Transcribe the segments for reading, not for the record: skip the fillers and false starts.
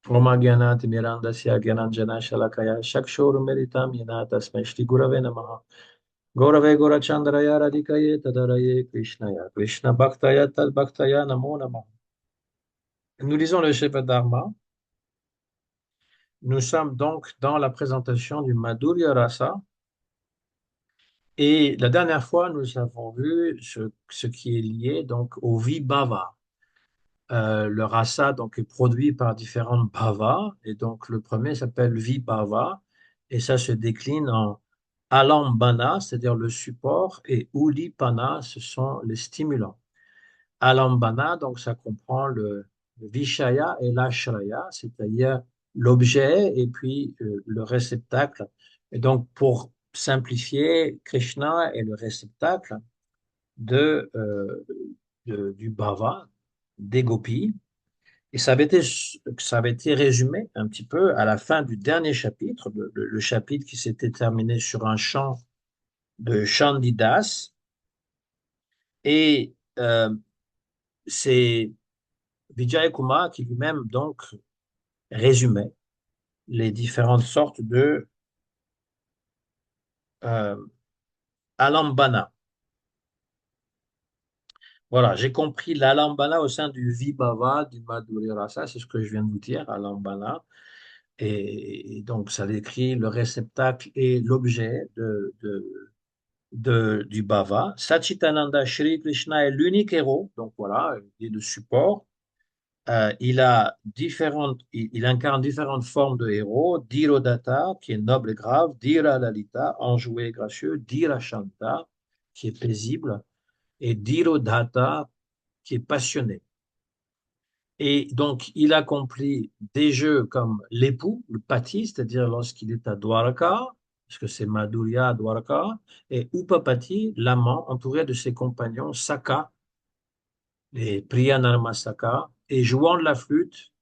Oma Gyanat Mirandasya Gyananjana Shalakaya Shakshuru Meritam Yenata Smeshti Gurave Namaha Gaurave Gaurachandraya Radhikaye Tadaraye Krishnaya Krishna Bhaktaya Tad Bhaktaya Namo Namaha. Nous lisons le Shefa Dharma. Nous sommes donc dans la présentation du Madhurya Rasa. Et la dernière fois, nous avons vu ce qui est lié donc au Vibhava. Le rasa donc, est produit par différentes bhavas. Et donc, le premier s'appelle Vibhava. Et ça se décline en alambana, c'est-à-dire le support, et udipana, ce sont les stimulants. Alambana, donc ça comprend le vishaya et l'ashraya, c'est-à-dire l'objet et puis le réceptacle. Et donc, pour simplifier, Krishna est le réceptacle de, du bhava, des gopis. Et ça avait été résumé un petit peu à la fin du dernier chapitre, le chapitre qui s'était terminé sur un chant de Chandidas. Et c'est Vijay Kumar qui lui-même donc résumait les différentes sortes de euh, alambana. Voilà, j'ai compris l'alambana au sein du Vibhava, du Madhurya Rasa, c'est ce que je viens de vous dire, alambana. Et donc, ça décrit le réceptacle et l'objet du bhava. Satchitananda Shri Krishna est l'unique héros, donc voilà, il est le support. Il incarne différentes formes de héros. Dhirodhata, qui est noble et grave. Dhira Lalita, enjoué et gracieux. Dhira Shanta, qui est paisible. Et Dhirodhata, qui est passionné. Et donc, il accomplit des jeux comme l'époux, le pati, c'est-à-dire lorsqu'il est à Dwaraka, parce que c'est Madhurya à Dwaraka, et Upapati, l'amant, entouré de ses compagnons Saka, les Priyanarma Saka, et jouant de la flûte.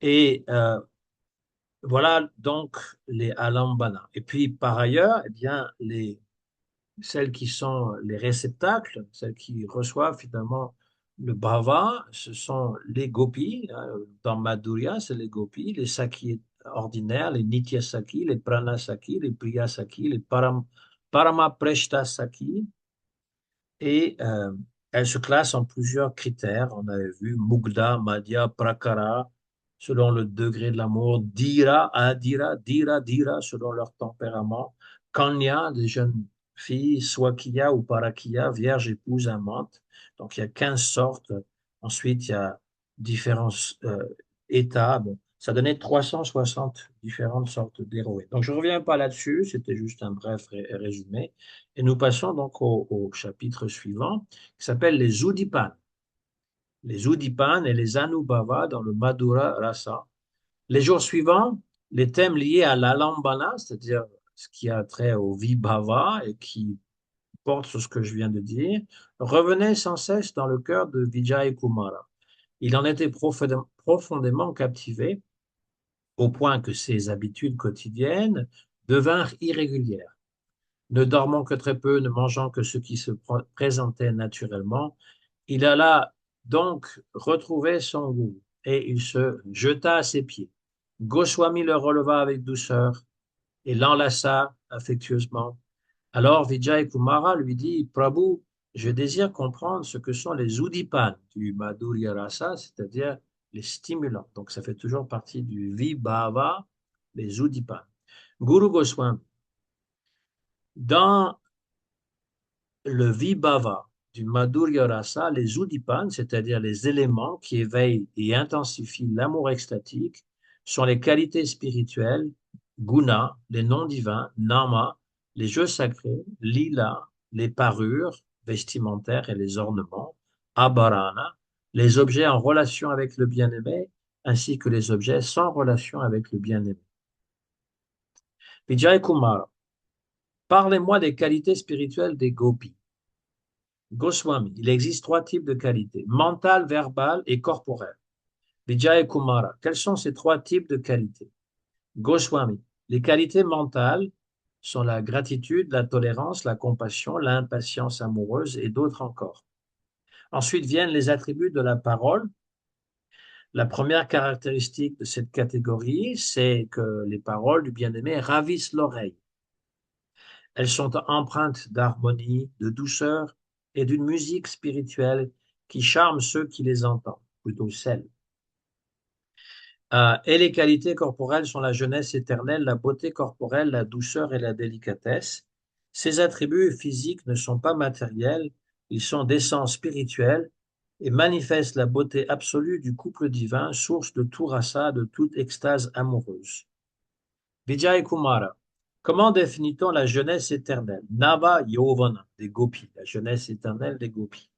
Et voilà donc les alambana. Et puis, par ailleurs, eh bien, celles qui sont les réceptacles, celles qui reçoivent finalement le bhava, ce sont les gopis. Hein. Dans Madhurya, c'est les gopis, les sakis ordinaires, les nitya sakis, les prana sakis, les priya sakis, les parama preshta sakis. Et elles se classent en plusieurs critères. On avait vu Mugdha, Madhya, Prakara, selon le degré de l'amour, Dhira, Adhira, Dhira, Dhira, selon leur tempérament, Kanya, des jeunes filles, Swakiya ou Parakiya, vierge, épouse, amante. Donc il y a 15 sortes. Ensuite, il y a différents états. Bon, ça donnait 360 différentes sortes d'héroïnes. Donc je ne reviens pas là-dessus, c'était juste un bref résumé. Et nous passons donc au chapitre suivant, qui s'appelle les Udipan. Les Udipan et les Anubhava dans le Madhura Rasa. Les jours suivants, les thèmes liés à l'Alambana, c'est-à-dire ce qui a trait au Vibhava et qui porte sur ce que je viens de dire, revenaient sans cesse dans le cœur de Vijay Kumara. Il en était profondément captivé au point que ses habitudes quotidiennes devinrent irrégulières. Ne dormant que très peu, ne mangeant que ce qui se présentait naturellement, il alla donc retrouver son goût et il se jeta à ses pieds. Goswami le releva avec douceur et l'enlaça affectueusement. Alors Vijay Kumara lui dit, Prabhu, je désire comprendre ce que sont les udipan du Madhurya Rasa, c'est-à-dire les stimulants. Donc ça fait toujours partie du Vibhava, les udipan. Guru Goswami, dans le Vibhava du Madhurya Rasa, les Udipan, c'est-à-dire les éléments qui éveillent et intensifient l'amour extatique, sont les qualités spirituelles, guna, les noms divins, nama, les jeux sacrés, lila, les parures vestimentaires et les ornements, abharana, les objets en relation avec le bien-aimé, ainsi que les objets sans relation avec le bien-aimé. Vijay Kumar, parlez-moi des qualités spirituelles des gopis. Goswami, il existe trois types de qualités, mentale, verbale et corporelle. Vijay Kumara, quels sont ces trois types de qualités? Goswami, les qualités mentales sont la gratitude, la tolérance, la compassion, l'impatience amoureuse et d'autres encore. Ensuite viennent les attributs de la parole, La première caractéristique de cette catégorie, c'est que les paroles du bien-aimé ravissent l'oreille. Elles sont empreintes d'harmonie, de douceur et d'une musique spirituelle qui charme ceux qui les entendent, plutôt celles. Et les qualités corporelles sont la jeunesse éternelle, la beauté corporelle, la douceur et la délicatesse. Ces attributs physiques ne sont pas matériels, ils sont d'essence spirituelle et manifestent la beauté absolue du couple divin, source de tout rasa, de toute extase amoureuse. Vijay Kumara, comment définit-on la jeunesse éternelle? Nava Yovana, des gopis, la jeunesse éternelle des gopis.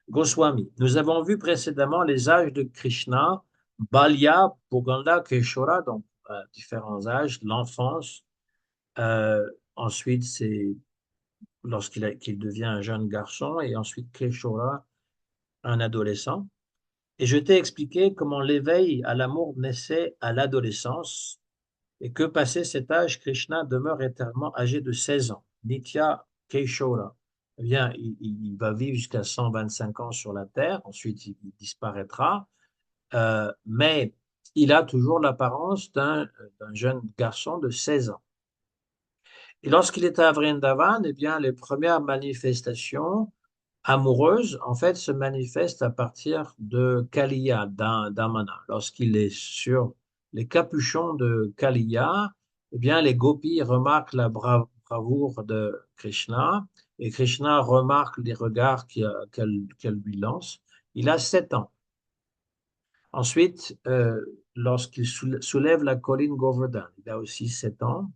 Goswami, nous avons vu précédemment les âges de Krishna, Balya, Boganda, Keshora, donc différents âges, l'enfance. Ensuite, c'est qu'il devient un jeune garçon, et ensuite Keshora, un adolescent. Et je t'ai expliqué comment l'éveil à l'amour naissait à l'adolescence et que passé cet âge, Krishna demeure éternellement âgé de 16 ans. Nitya Keshora. Eh bien, il va vivre jusqu'à 125 ans sur la terre, ensuite il disparaîtra, mais il a toujours l'apparence d'un jeune garçon de 16 ans. Et lorsqu'il est à Vrindavan, eh bien, les premières manifestations amoureuses, en fait, se manifestent à partir de Kaliya, d'Amana. Lorsqu'il est sur les capuchons de Kaliya, eh bien, les gopis remarquent la bravoure de Krishna et Krishna remarque les regards qu'elle lui lance. Il a 7 ans. Ensuite, lorsqu'il soulève la colline Govardhan, il a aussi 7 ans.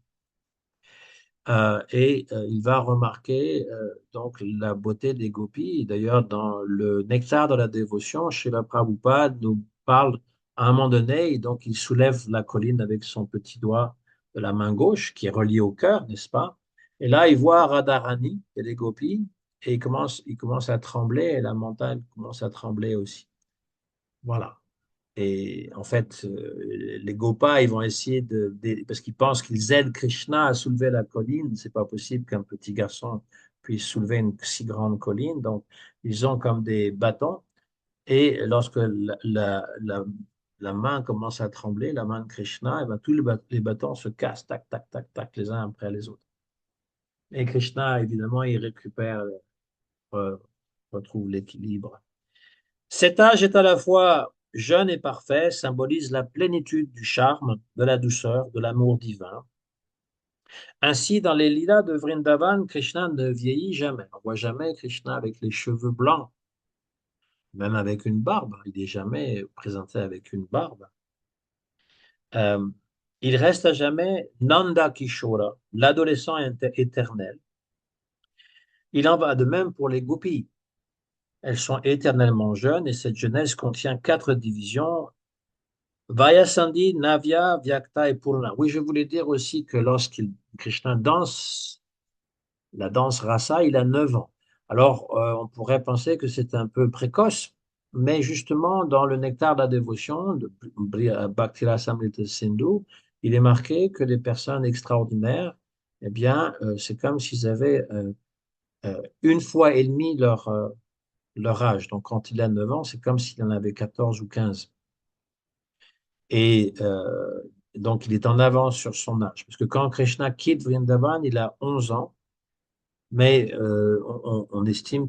Il va remarquer donc la beauté des gopis. D'ailleurs, dans le Nectar de la dévotion, Srila Prabhupada nous parle à un moment donné, et donc il soulève la colline avec son petit doigt de la main gauche, qui est relié au cœur, n'est-ce pas? Et là, il voit Radharani et les gopis, et il commence à trembler, et la montagne commence à trembler aussi. Voilà. Et en fait, les Gopas, ils vont essayer parce qu'ils pensent qu'ils aident Krishna à soulever la colline. C'est pas possible qu'un petit garçon puisse soulever une si grande colline. Donc, ils ont comme des bâtons. Et lorsque la main commence à trembler, la main de Krishna, et ben, tous les bâtons se cassent, tac, tac, tac, tac, les uns après les autres. Et Krishna, évidemment, il récupère, euh, retrouve l'équilibre. Cet âge est à la fois jeune et parfait, symbolise la plénitude du charme, de la douceur, de l'amour divin. Ainsi, dans les lilas de Vrindavan, Krishna ne vieillit jamais. On ne voit jamais Krishna avec les cheveux blancs, même avec une barbe. Il n'est jamais présenté avec une barbe. Euh, il reste à jamais Nanda Kishora, l'adolescent éternel. Il en va de même pour les gopis. Elles sont éternellement jeunes et cette jeunesse contient 4 divisions. Vayasandi, Navya, Vyakta et Purna. Oui, je voulais dire aussi que lorsqu'il Krishna danse la danse rasa, il a 9 ans. Alors, on pourrait penser que c'est un peu précoce, mais justement, dans le nectar de la dévotion de Bhaktirasamrita Sindhu, il est marqué que les personnes extraordinaires, eh bien, c'est comme s'ils avaient une fois et demi leur âge. Donc, quand il a 9 ans, c'est comme s'il en avait 14 ou 15. Et donc, il est en avance sur son âge. Parce que quand Krishna quitte Vrindavan, il a 11 ans, mais on estime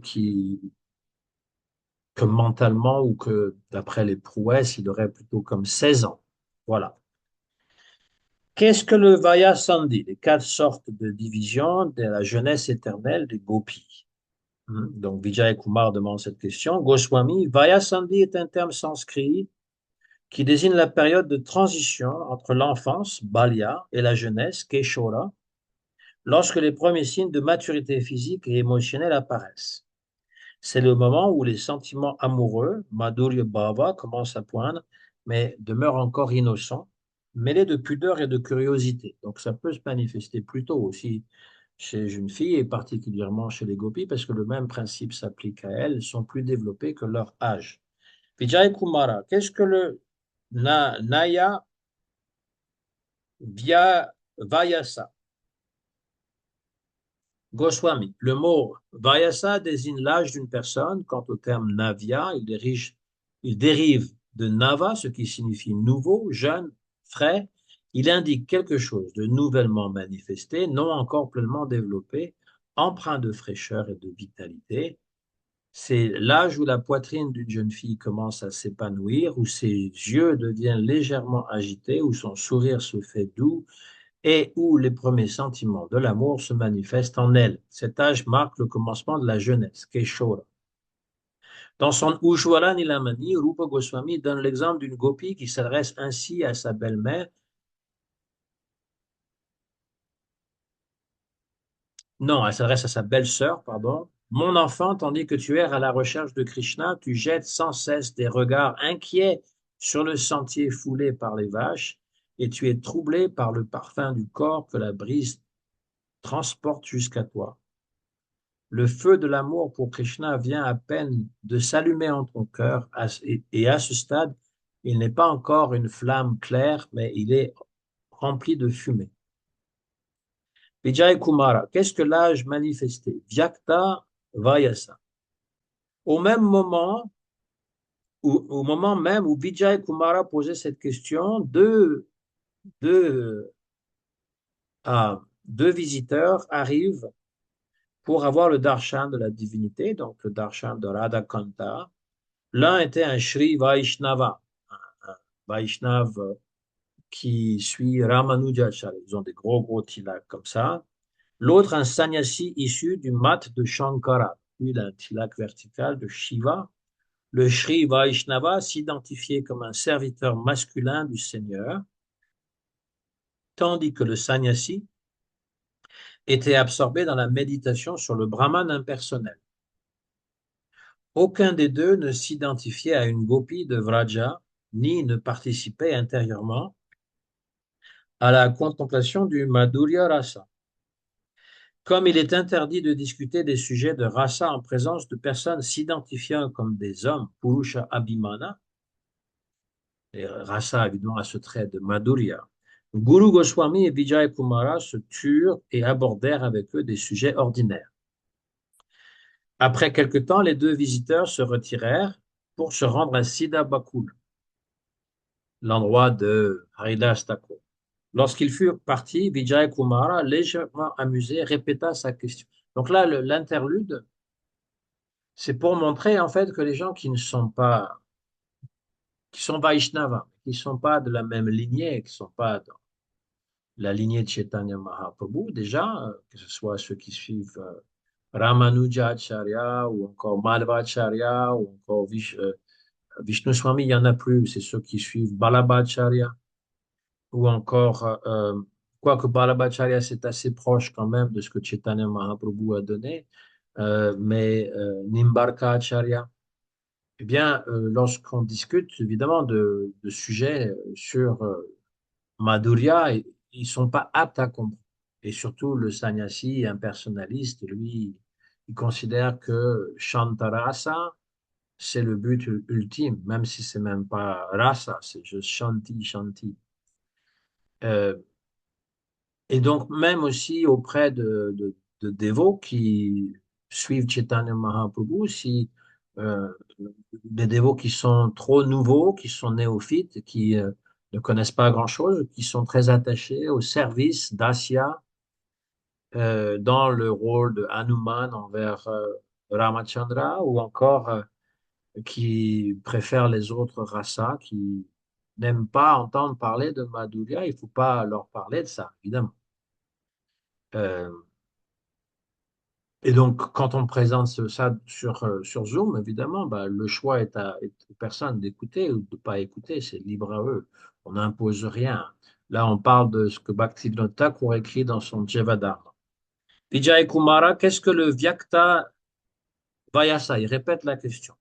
que mentalement ou que d'après les prouesses, il aurait plutôt comme 16 ans. Voilà. Qu'est-ce que le Vaya Sandhi? Les 4 sortes de divisions de la jeunesse éternelle des gopis. Donc, Vijay Kumar demande cette question. Goswami, Vaya Sandhi est un terme sanskrit qui désigne la période de transition entre l'enfance, Balya, et la jeunesse, Keshora, lorsque les premiers signes de maturité physique et émotionnelle apparaissent. C'est le moment où les sentiments amoureux, Madhurya Bhava, commencent à poindre, mais demeurent encore innocents, mêlés de pudeur et de curiosité. Donc ça peut se manifester plus tôt aussi chez les jeunes filles et particulièrement chez les gopis, parce que le même principe s'applique à elles, elles sont plus développées que leur âge. Vijay Kumara, qu'est-ce que le Naya Vayasa? Goswami. Le mot Vayasa désigne l'âge d'une personne. Quant au terme Navya, il dérive de Nava, ce qui signifie nouveau, jeune, frais. Il indique quelque chose de nouvellement manifesté, non encore pleinement développé, empreint de fraîcheur et de vitalité. C'est l'âge où la poitrine d'une jeune fille commence à s'épanouir, où ses yeux deviennent légèrement agités, où son sourire se fait doux et où les premiers sentiments de l'amour se manifestent en elle. Cet âge marque le commencement de la jeunesse, Keshora. Dans son Ujwala Nilamani, Rupa Goswami donne l'exemple d'une gopi qui s'adresse ainsi à sa belle-mère. Non, elle s'adresse à sa belle-sœur, pardon. Mon enfant, tandis que tu erres à la recherche de Krishna, tu jettes sans cesse des regards inquiets sur le sentier foulé par les vaches et tu es troublé par le parfum du corps que la brise transporte jusqu'à toi. Le feu de l'amour pour Krishna vient à peine de s'allumer en ton cœur et à ce stade, il n'est pas encore une flamme claire, mais il est rempli de fumée. Vijay Kumara, qu'est-ce que l'âge manifesté? Vyakta Vayasa. Au même moment, au moment même où Vijay Kumara posait cette question, deux, deux visiteurs arrivent pour avoir le darshan de la divinité, donc le darshan de Radha Kanta. L'un était un Sri Vaishnava, un Vaishnav qui suit Ramanujacharya. Ils ont des gros tilaks comme ça. L'autre, un sannyasi issu du mat de Shankara. Lui, il a un tilak vertical de Shiva. Le Sri Vaishnava s'identifiait comme un serviteur masculin du Seigneur, tandis que le sannyasi était absorbé dans la méditation sur le Brahman impersonnel. Aucun des deux ne s'identifiait à une gopi de Vraja, ni ne participait intérieurement à la contemplation du Madhurya Rasa. Comme il est interdit de discuter des sujets de rasa en présence de personnes s'identifiant comme des hommes, Purusha Abhimana, et rasa évidemment à ce trait de Madhurya, Guru Goswami et Vijay Kumara se turent et abordèrent avec eux des sujets ordinaires. Après quelque temps, les deux visiteurs se retirèrent pour se rendre à Siddha Bakul, l'endroit de Haridas Thakur. Lorsqu'ils furent partis, Vijay Kumara, légèrement amusé, répéta sa question. Donc là, l'interlude, c'est pour montrer en fait que les gens qui ne sont pas, qui sont Vaishnavas, qui ne sont pas de la même lignée, qui ne sont pas dans la lignée de Chaitanya Mahaprabhu, déjà, que ce soit ceux qui suivent Ramanujacharya ou encore Madhvacharya ou encore Vishnu Swami, il n'y en a plus, c'est ceux qui suivent Balabhacharya ou encore, quoique Balabhacharya, c'est assez proche quand même de ce que Chaitanya Mahaprabhu a donné, mais Nimbarka Acharya, eh bien, lorsqu'on discute évidemment de sujets sur Madhurya, ils ne sont pas aptes à comprendre. Et surtout, le sannyasi impersonnaliste, lui, il considère que Shantarasa, c'est le but ultime, même si c'est même pas rasa, c'est juste shanti. Euh, et donc, même aussi auprès de dévots qui suivent Chaitanya Mahaprabhu, si euh, des dévots qui sont trop nouveaux, qui sont néophytes, qui ne connaissent pas grand-chose, qui sont très attachés au service d'Asya dans le rôle de Hanuman envers Ramachandra, ou encore qui préfèrent les autres rasas, qui n'aiment pas entendre parler de Madhurya, il ne faut pas leur parler de ça, évidemment. Euh, Et donc, quand on présente ça sur Zoom, évidemment, bah, le choix est aux personnes d'écouter ou de ne pas écouter, c'est libre à eux. On n'impose rien. Là, on parle de ce que Bhaktivinoda Thakur écrit dans son Jevadharma. Vijay Kumara, qu'est-ce que le Vyakta Vayasa? Il répète la question.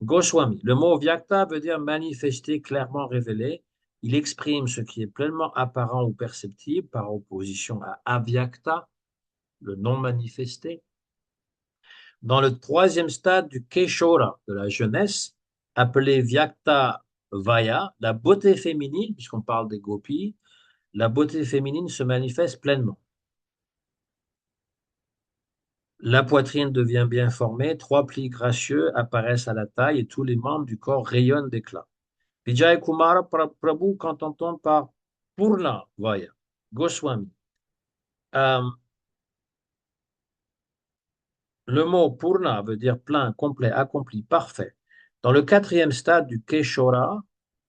Goswami, le mot Vyakta veut dire manifester, clairement révélé. Il exprime ce qui est pleinement apparent ou perceptible par opposition à Avyakta, le non manifesté. Dans le troisième stade du Keshora, de la jeunesse, appelé Vyakta Vaya, la beauté féminine, puisqu'on parle des gopis, la beauté féminine se manifeste pleinement. La poitrine devient bien formée, trois plis gracieux apparaissent à la taille et tous les membres du corps rayonnent d'éclat. Vijay Kumara Prabhu, quand on tombe par Purna Vaya, Goswami. Euh, le mot Purna veut dire plein, complet, accompli, parfait. Dans le quatrième stade du Keshora,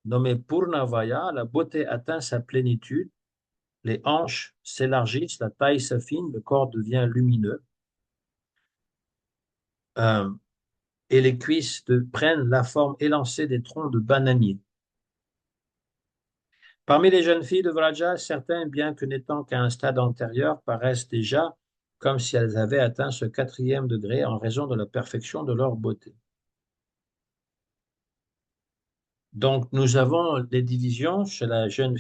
nommé Purnavaya, la beauté atteint sa plénitude, les hanches s'élargissent, la taille s'affine, le corps devient lumineux, euh, et les cuisses prennent la forme élancée des troncs de bananiers. Parmi les jeunes filles de Vraja, certains, bien que n'étant qu'à un stade antérieur, paraissent déjà comme si elles avaient atteint ce quatrième degré en raison de la perfection de leur beauté. Donc, nous avons des divisions chez la jeune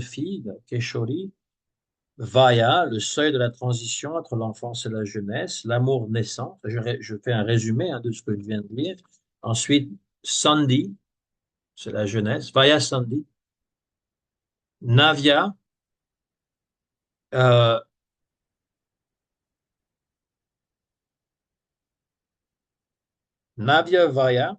fille, la Keshori, Vaya, le seuil de la transition entre l'enfance et la jeunesse, l'amour naissant. Je fais un résumé de ce que je viens de lire. Ensuite, Sandhi, c'est la jeunesse. Vaya Sandhi. Navya, euh, Navya Vaya,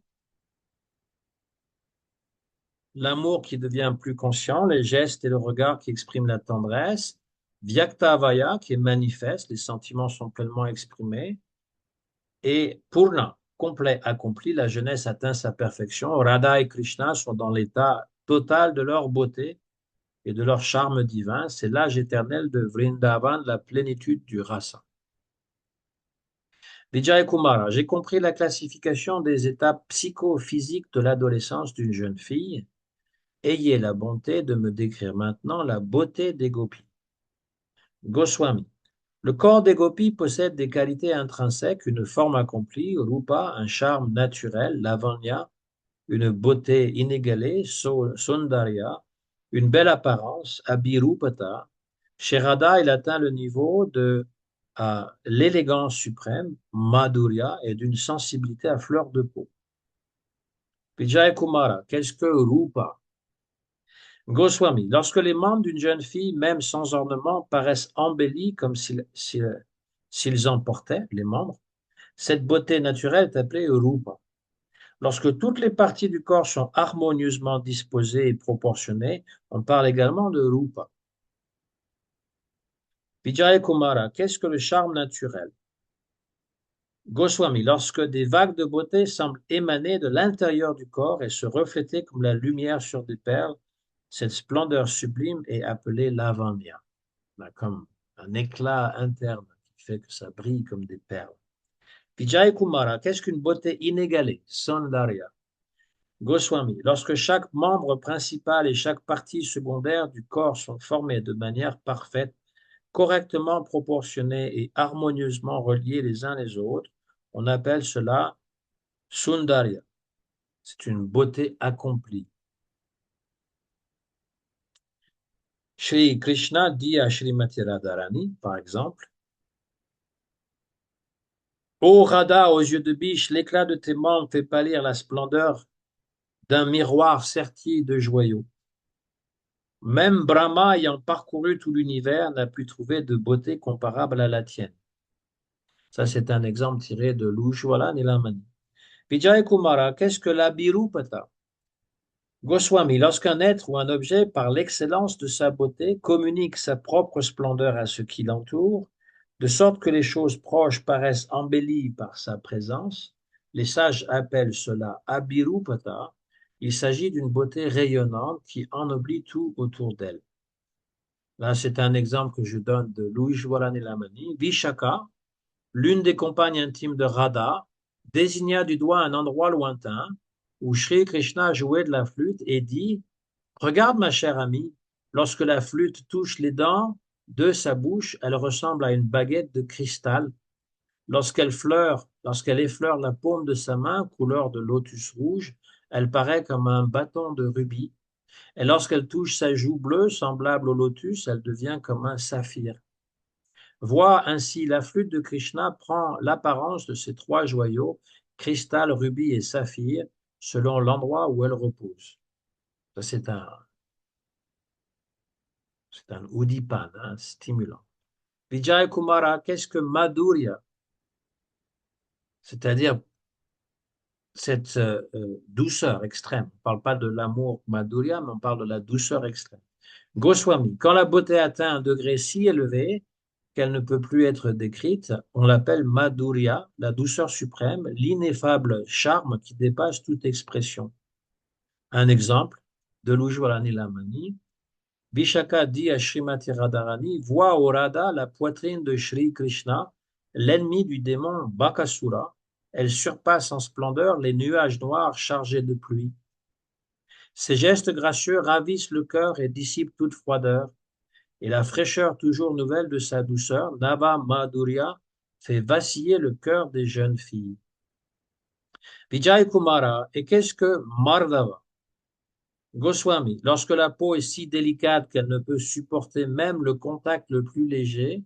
l'amour qui devient plus conscient, les gestes et le regard qui expriment la tendresse. Vyakta Vaya, qui est manifeste, les sentiments sont pleinement exprimés. Et Purna, complet, accompli, la jeunesse atteint sa perfection. Radha et Krishna sont dans l'état total de leur beauté et de leur charme divin. C'est l'âge éternel de Vrindavan, la plénitude du rasa. Vijay Kumara, j'ai compris la classification des étapes psychophysiques de l'adolescence d'une jeune fille. Ayez la bonté de me décrire maintenant la beauté des gopis. Goswami. Le corps des gopis possède des qualités intrinsèques, une forme accomplie, rupa, un charme naturel, lavanya, une beauté inégalée, Sundarya, une belle apparence, Abhirupata. Chez Radha, il atteint le niveau de l'élégance suprême, Madhurya, et d'une sensibilité à fleur de peau. Vijay Kumara, qu'est-ce que Rupa? Goswami, lorsque les membres d'une jeune fille, même sans ornement, paraissent embellis comme s'ils en portaient, les membres, cette beauté naturelle est appelée Rupa. Lorsque toutes les parties du corps sont harmonieusement disposées et proportionnées, on parle également de rupa. Vijay Kumara, qu'est-ce que le charme naturel? Goswami, lorsque des vagues de beauté semblent émaner de l'intérieur du corps et se refléter comme la lumière sur des perles, cette splendeur sublime est appelée lavanya, comme un éclat interne qui fait que ça brille comme des perles. Vijay Kumara, qu'est-ce qu'une beauté inégalée? Saundarya. Goswami, lorsque chaque membre principal et chaque partie secondaire du corps sont formés de manière parfaite, correctement proportionnés et harmonieusement reliés les uns les autres, on appelle cela Sundarya. C'est une beauté accomplie. Shri Krishna dit à Srimati Radharani, par exemple, Ô Radha, aux yeux de biche, l'éclat de tes membres fait pâlir la splendeur d'un miroir serti de joyaux. Même Brahma, ayant parcouru tout l'univers, n'a pu trouver de beauté comparable à la tienne. Ça, c'est un exemple tiré de l'Ujjvala Nilamani. Vijay Kumara, qu'est-ce que la Birupata? Goswami, lorsqu'un être ou un objet, par l'excellence de sa beauté, communique sa propre splendeur à ce qui l'entoure, de sorte que les choses proches paraissent embellies par sa présence, les sages appellent cela Abhirupata. Il s'agit d'une beauté rayonnante qui ennoblit tout autour d'elle. Là, c'est un exemple que je donne de Louis Lamani. Vishaka, l'une des compagnes intimes de Radha, désigna du doigt un endroit lointain où Sri Krishna jouait de la flûte et dit, regarde ma chère amie, lorsque la flûte touche les dents de sa bouche, elle ressemble à une baguette de cristal. Lorsqu'elle effleure la paume de sa main, couleur de lotus rouge, elle paraît comme un bâton de rubis. Et lorsqu'elle touche sa joue bleue, semblable au lotus, elle devient comme un saphir. Vois ainsi, la flûte de Krishna prend l'apparence de ces trois joyaux, cristal, rubis et saphir, selon l'endroit où elle repose. Ça, c'est un udipan, stimulant. Vijay Kumara, qu'est-ce que Madhurya? C'est-à-dire cette douceur extrême. On ne parle pas de l'amour Madhurya, mais on parle de la douceur extrême. Goswami, quand la beauté atteint un degré si élevé qu'elle ne peut plus être décrite, on l'appelle Madhurya, la douceur suprême, l'ineffable charme qui dépasse toute expression. Un exemple de l'Ujjvala Nilamani. Vishaka dit à Srimati Radharani, vois au Radha la poitrine de Sri Krishna, l'ennemi du démon Bakasura. Elle surpasse en splendeur les nuages noirs chargés de pluie. Ses gestes gracieux ravissent le cœur et dissipent toute froideur. Et la fraîcheur toujours nouvelle de sa douceur, Nava Madhurya, fait vaciller le cœur des jeunes filles. Vijay Kumara, et qu'est-ce que Mardava? Goswami, lorsque la peau est si délicate qu'elle ne peut supporter même le contact le plus léger,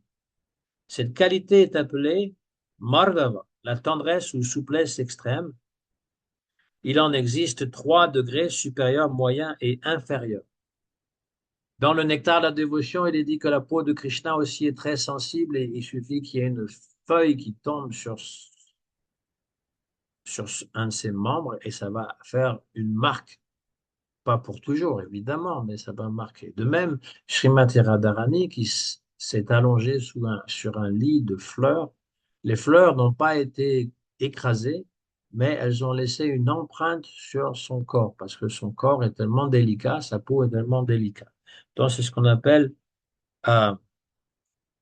cette qualité est appelée Mardava, la tendresse ou souplesse extrême. Il en existe 3 degrés supérieurs, moyens et inférieurs. Dans le nectar de la dévotion, il est dit que la peau de Krishna aussi est très sensible et il suffit qu'il y ait une feuille qui tombe sur un de ses membres et ça va faire une marque. Pas pour toujours, évidemment, mais ça va marquer. De même, Srimati Radharani qui s'est allongée sur un lit de fleurs, les fleurs n'ont pas été écrasées, mais elles ont laissé une empreinte sur son corps parce que son corps est tellement délicat, sa peau est tellement délicate. Donc, c'est ce qu'on appelle euh,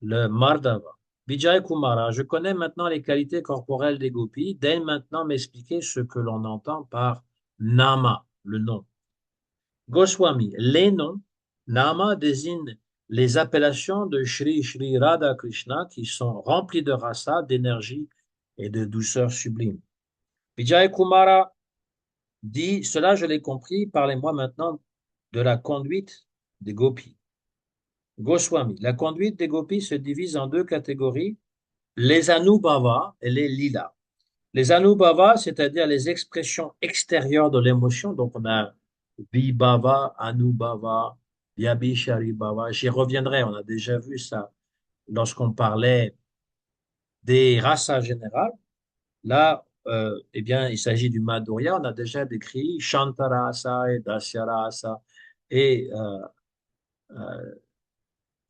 le Mardava. Vijay Kumara, je connais maintenant les qualités corporelles des gopis. Daigne maintenant m'expliquer ce que l'on entend par Nama, le nom. Goswami, les noms, Nama désigne les appellations de Shri Radha Krishna qui sont remplies de rasa, d'énergie et de douceur sublime. Vijay Kumara dit, cela je l'ai compris, parlez-moi maintenant de la conduite des gopis. Goswami, la conduite des gopis se divise en 2 catégories, les Anubhava et les Lila. Les Anubhava, c'est-à-dire les expressions extérieures de l'émotion, donc on a Vibhava, Anubhava, Vyabhisharibhava, j'y reviendrai, on a déjà vu ça lorsqu'on parlait des rasas générales. Là, eh bien, il s'agit du Madhurya, on a déjà décrit Shantarasa et Dasyarasa et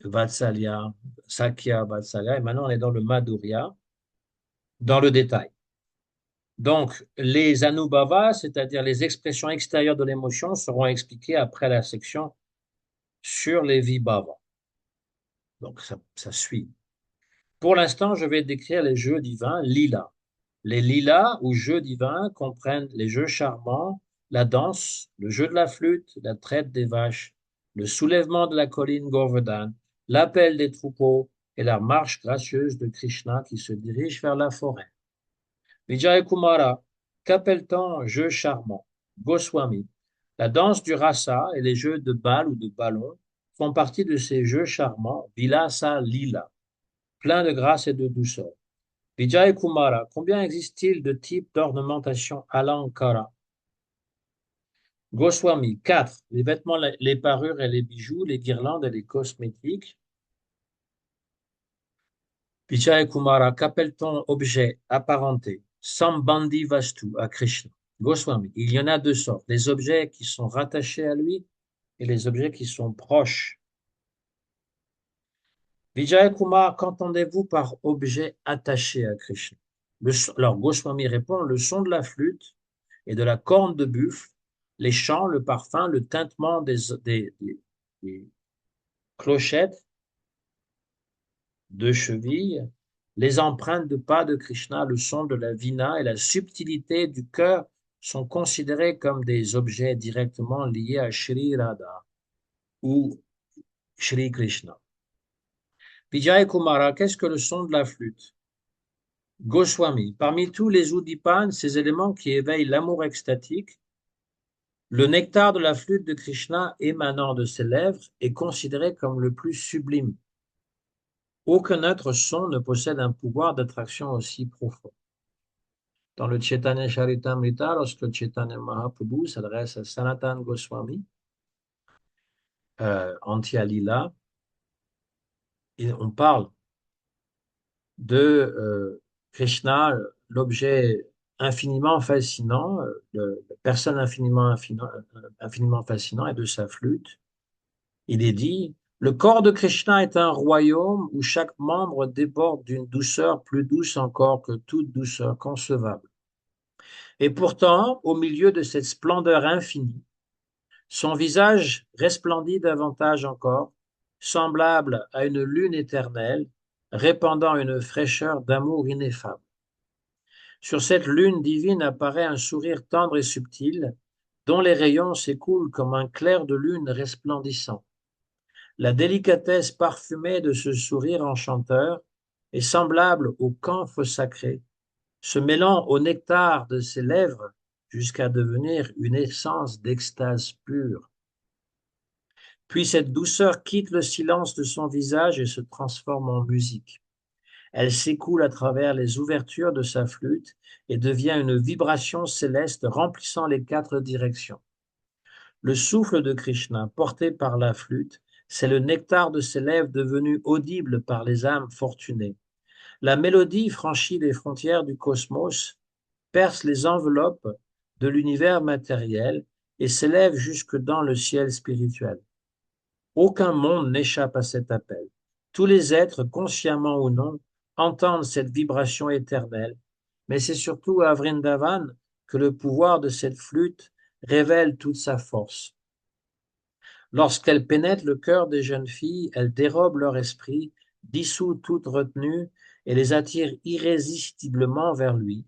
Vatsalya, Sakya, Vatsalya, et maintenant on est dans le Madhurya, dans le détail. Donc, les anubhavas, c'est-à-dire les expressions extérieures de l'émotion, seront expliquées après la section sur les vibhavas. Donc, ça suit. Pour l'instant, je vais décrire les jeux divins lila. Les lilas ou jeux divins comprennent les jeux charmants, la danse, le jeu de la flûte, la traite des vaches, le soulèvement de la colline Govardhan, l'appel des troupeaux et la marche gracieuse de Krishna qui se dirige vers la forêt. Vijay Kumara, qu'appelle-t-on jeu charmant? Goswami. La danse du rasa et les jeux de balles ou de ballons font partie de ces jeux charmants, Vilasa Lila, pleins de grâce et de douceur. Vijay Kumara, combien existe-t-il de types d'ornementation Alankara? Goswami, 4. Les vêtements, les parures et les bijoux, les guirlandes et les cosmétiques. Vijay Kumara, qu'appelle-t-on objet apparenté? Sambandhi Vastu à Krishna. Goswami, il y en a 2 sortes, les objets qui sont rattachés à lui et les objets qui sont proches. Vijay Kumar, qu'entendez-vous par objet attaché à Krishna? Alors Goswami répond, le son de la flûte et de la corne de buffle, les chants, le parfum, le tintement des clochettes de cheville, les empreintes de pas de Krishna, le son de la vina et la subtilité du cœur sont considérés comme des objets directement liés à Shri Radha ou Shri Krishna. Vijay Kumara, qu'est-ce que le son de la flûte? Goswami, parmi tous les Udipan, ces éléments qui éveillent l'amour extatique, le nectar de la flûte de Krishna émanant de ses lèvres est considéré comme le plus sublime. Aucun autre son ne possède un pouvoir d'attraction aussi profond. Dans le Chaitanya Charitamrita, lorsque Chaitanya Mahaprabhu s'adresse à Sanatan Goswami, Antya Lila, on parle de Krishna, l'objet infiniment fascinant, la personne infiniment fascinant est de sa flûte. Il est dit, le corps de Krishna est un royaume où chaque membre déborde d'une douceur plus douce encore que toute douceur concevable. Et pourtant, au milieu de cette splendeur infinie, son visage resplendit davantage encore, semblable à une lune éternelle, répandant une fraîcheur d'amour ineffable. Sur cette lune divine apparaît un sourire tendre et subtil, dont les rayons s'écoulent comme un clair de lune resplendissant. La délicatesse parfumée de ce sourire enchanteur est semblable au camphre sacré, se mêlant au nectar de ses lèvres jusqu'à devenir une essence d'extase pure. Puis cette douceur quitte le silence de son visage et se transforme en musique. Elle s'écoule à travers les ouvertures de sa flûte et devient une vibration céleste remplissant les quatre directions. Le souffle de Krishna, porté par la flûte, c'est le nectar de ses lèvres devenu audible par les âmes fortunées. La mélodie franchit les frontières du cosmos, perce les enveloppes de l'univers matériel et s'élève jusque dans le ciel spirituel. Aucun monde n'échappe à cet appel. Tous les êtres, consciemment ou non, entendent cette vibration éternelle, mais c'est surtout à Vrindavan que le pouvoir de cette flûte révèle toute sa force. Lorsqu'elle pénètre le cœur des jeunes filles, elle dérobe leur esprit, dissout toute retenue et les attire irrésistiblement vers lui.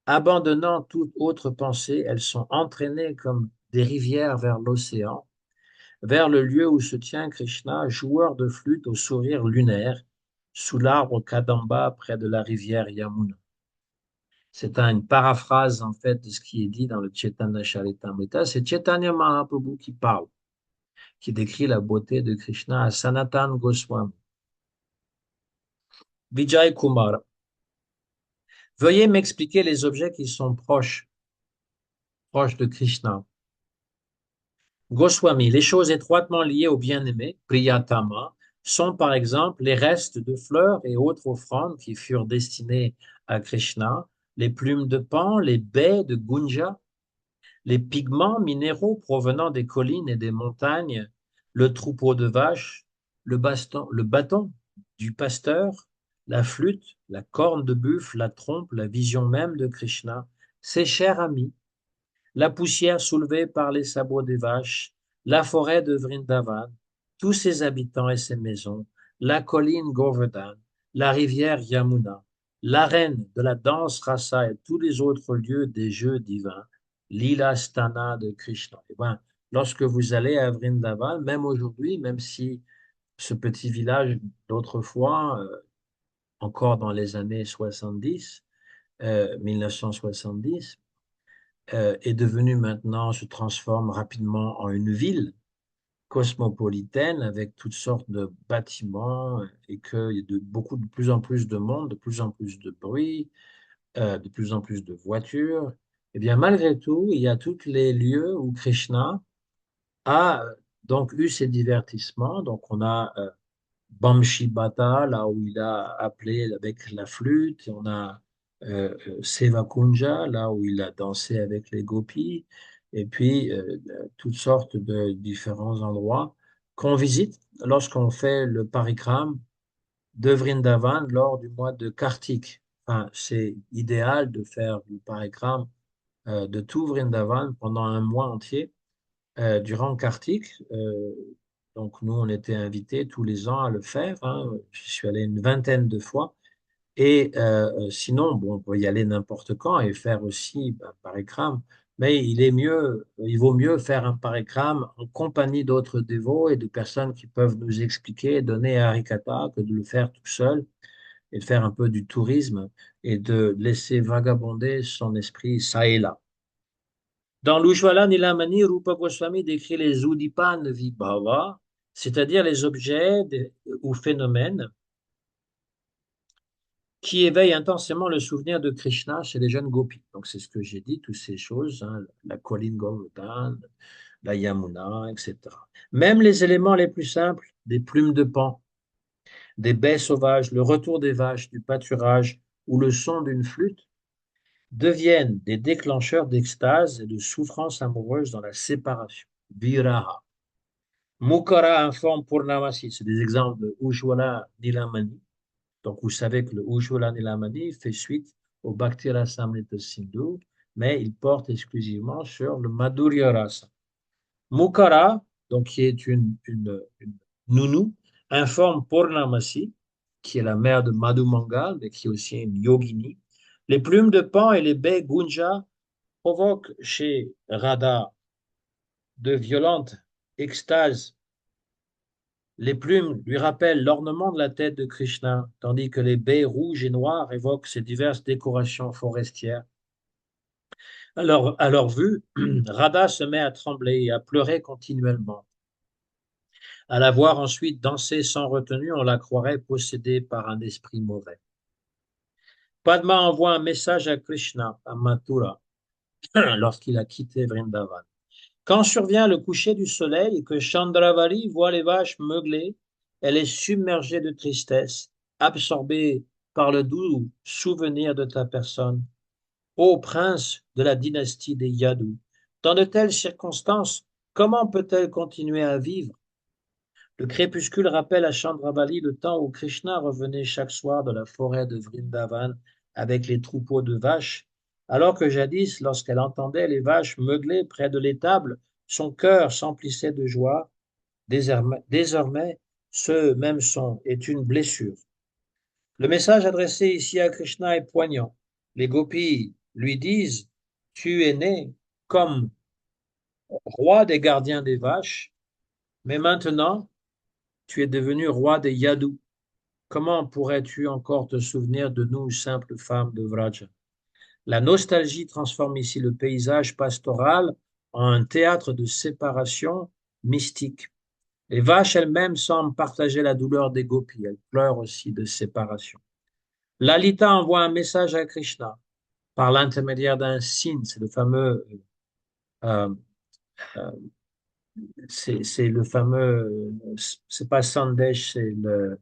Abandonnant toute autre pensée, elles sont entraînées comme des rivières vers l'océan, vers le lieu où se tient Krishna, joueur de flûte au sourire lunaire, sous l'arbre Kadamba près de la rivière Yamuna. C'est une paraphrase en fait de ce qui est dit dans le Chaitanya Charitamrita. C'est Chaitanya Mahaprabhu qui parle, qui décrit la beauté de Krishna à Sanatan Goswami. Vijay Kumar, veuillez m'expliquer les objets qui sont proches de Krishna. Goswami, les choses étroitement liées au bien-aimé, Priyatama, sont par exemple les restes de fleurs et autres offrandes qui furent destinées à Krishna, les plumes de pan, les baies de Gunja, les pigments minéraux provenant des collines et des montagnes, le troupeau de vaches, le bâton du pasteur, la flûte, la corne de buffle, la trompe, la vision même de Krishna, ses chers amis, la poussière soulevée par les sabots des vaches, la forêt de Vrindavan, tous ses habitants et ses maisons, la colline Govardhan, la rivière Yamuna, l'arène de la danse rasa et tous les autres lieux des jeux divins, l'Ila Stana de Krishna. Eh ben, lorsque vous allez à Vrindavan, même aujourd'hui, même si ce petit village d'autrefois, encore dans les années 70, 1970, est devenu maintenant, se transforme rapidement en une ville cosmopolitaine avec toutes sortes de bâtiments et qu'il y a de plus en plus de monde, de plus en plus de bruit, de plus en plus de voitures. Eh bien, malgré tout, il y a tous les lieux où Krishna a donc eu ses divertissements. Donc, on a Bamshi Bata, là où il a appelé avec la flûte. On a Seva Kunja, là où il a dansé avec les gopis. Et puis, toutes sortes de différents endroits qu'on visite lorsqu'on fait le parikram de Vrindavan lors du mois de Kartik. Enfin, c'est idéal de faire le parikram de tout Vrindavan pendant un mois entier durant Kartik. Donc, nous, on était invités tous les ans à le faire, hein. Je suis allé une vingtaine de fois. Et sinon, bon, on peut y aller n'importe quand et faire aussi parikrama. Mais il vaut mieux faire un parikrama en compagnie d'autres dévots et de personnes qui peuvent nous expliquer, donner Harikata, que de le faire tout seul et de faire un peu du tourisme et de laisser vagabonder son esprit ça et là. Dans l'Ujvala Nilamani, Rupa Goswami décrit les Udipan Vibhava, c'est-à-dire les objets ou phénomènes qui éveillent intensément le souvenir de Krishna chez les jeunes gopis. Donc c'est ce que j'ai dit, toutes ces choses, hein, la colline Govardhan, la Yamuna, etc. Même les éléments les plus simples, des plumes de pan, des baies sauvages, le retour des vaches, du pâturage ou le son d'une flûte deviennent des déclencheurs d'extase et de souffrance amoureuse dans la séparation. Viraha. Mukara informe Purnamasi, c'est des exemples de Ujjwala Nilamani. Donc vous savez que le Ujjwala Nilamani fait suite au Bhakti Rasamrita Sindhu, mais il porte exclusivement sur le Madhurya Rasa. Mukara, donc qui est une nounou, informe Purnamasi, qui est la mère de Madhu Mangal, mais qui est aussi une yogini. Les plumes de pan et les baies Gunja provoquent chez Radha de violentes extases. Les plumes lui rappellent l'ornement de la tête de Krishna, tandis que les baies rouges et noires évoquent ses diverses décorations forestières. Alors, à leur vue, Radha se met à trembler et à pleurer continuellement. À la voir ensuite danser sans retenue, on la croirait possédée par un esprit mauvais. Padma envoie un message à Krishna, à Mathura, lorsqu'il a quitté Vrindavan. Quand survient le coucher du soleil et que Chandravari voit les vaches meugler, elle est submergée de tristesse, absorbée par le doux souvenir de ta personne, ô prince de la dynastie des Yadou. Dans de telles circonstances, comment peut-elle continuer à vivre? Le crépuscule rappelle à Chandravali le temps où Krishna revenait chaque soir de la forêt de Vrindavan avec les troupeaux de vaches, alors que jadis, lorsqu'elle entendait les vaches meugler près de l'étable, son cœur s'emplissait de joie. Désormais, ce même son est une blessure. Le message adressé ici à Krishna est poignant. Les gopis lui disent, tu es né comme roi des gardiens des vaches, mais maintenant, tu es devenu roi des Yadus. Comment pourrais-tu encore te souvenir de nous, simples femmes de Vraja? La nostalgie transforme ici le paysage pastoral en un théâtre de séparation mystique. Les vaches elles-mêmes semblent partager la douleur des gopis. Elles pleurent aussi de séparation. Lalita envoie un message à Krishna par l'intermédiaire d'un signe. C'est le fameux, euh, euh, c'est le fameux, c'est pas Sandesh, c'est le,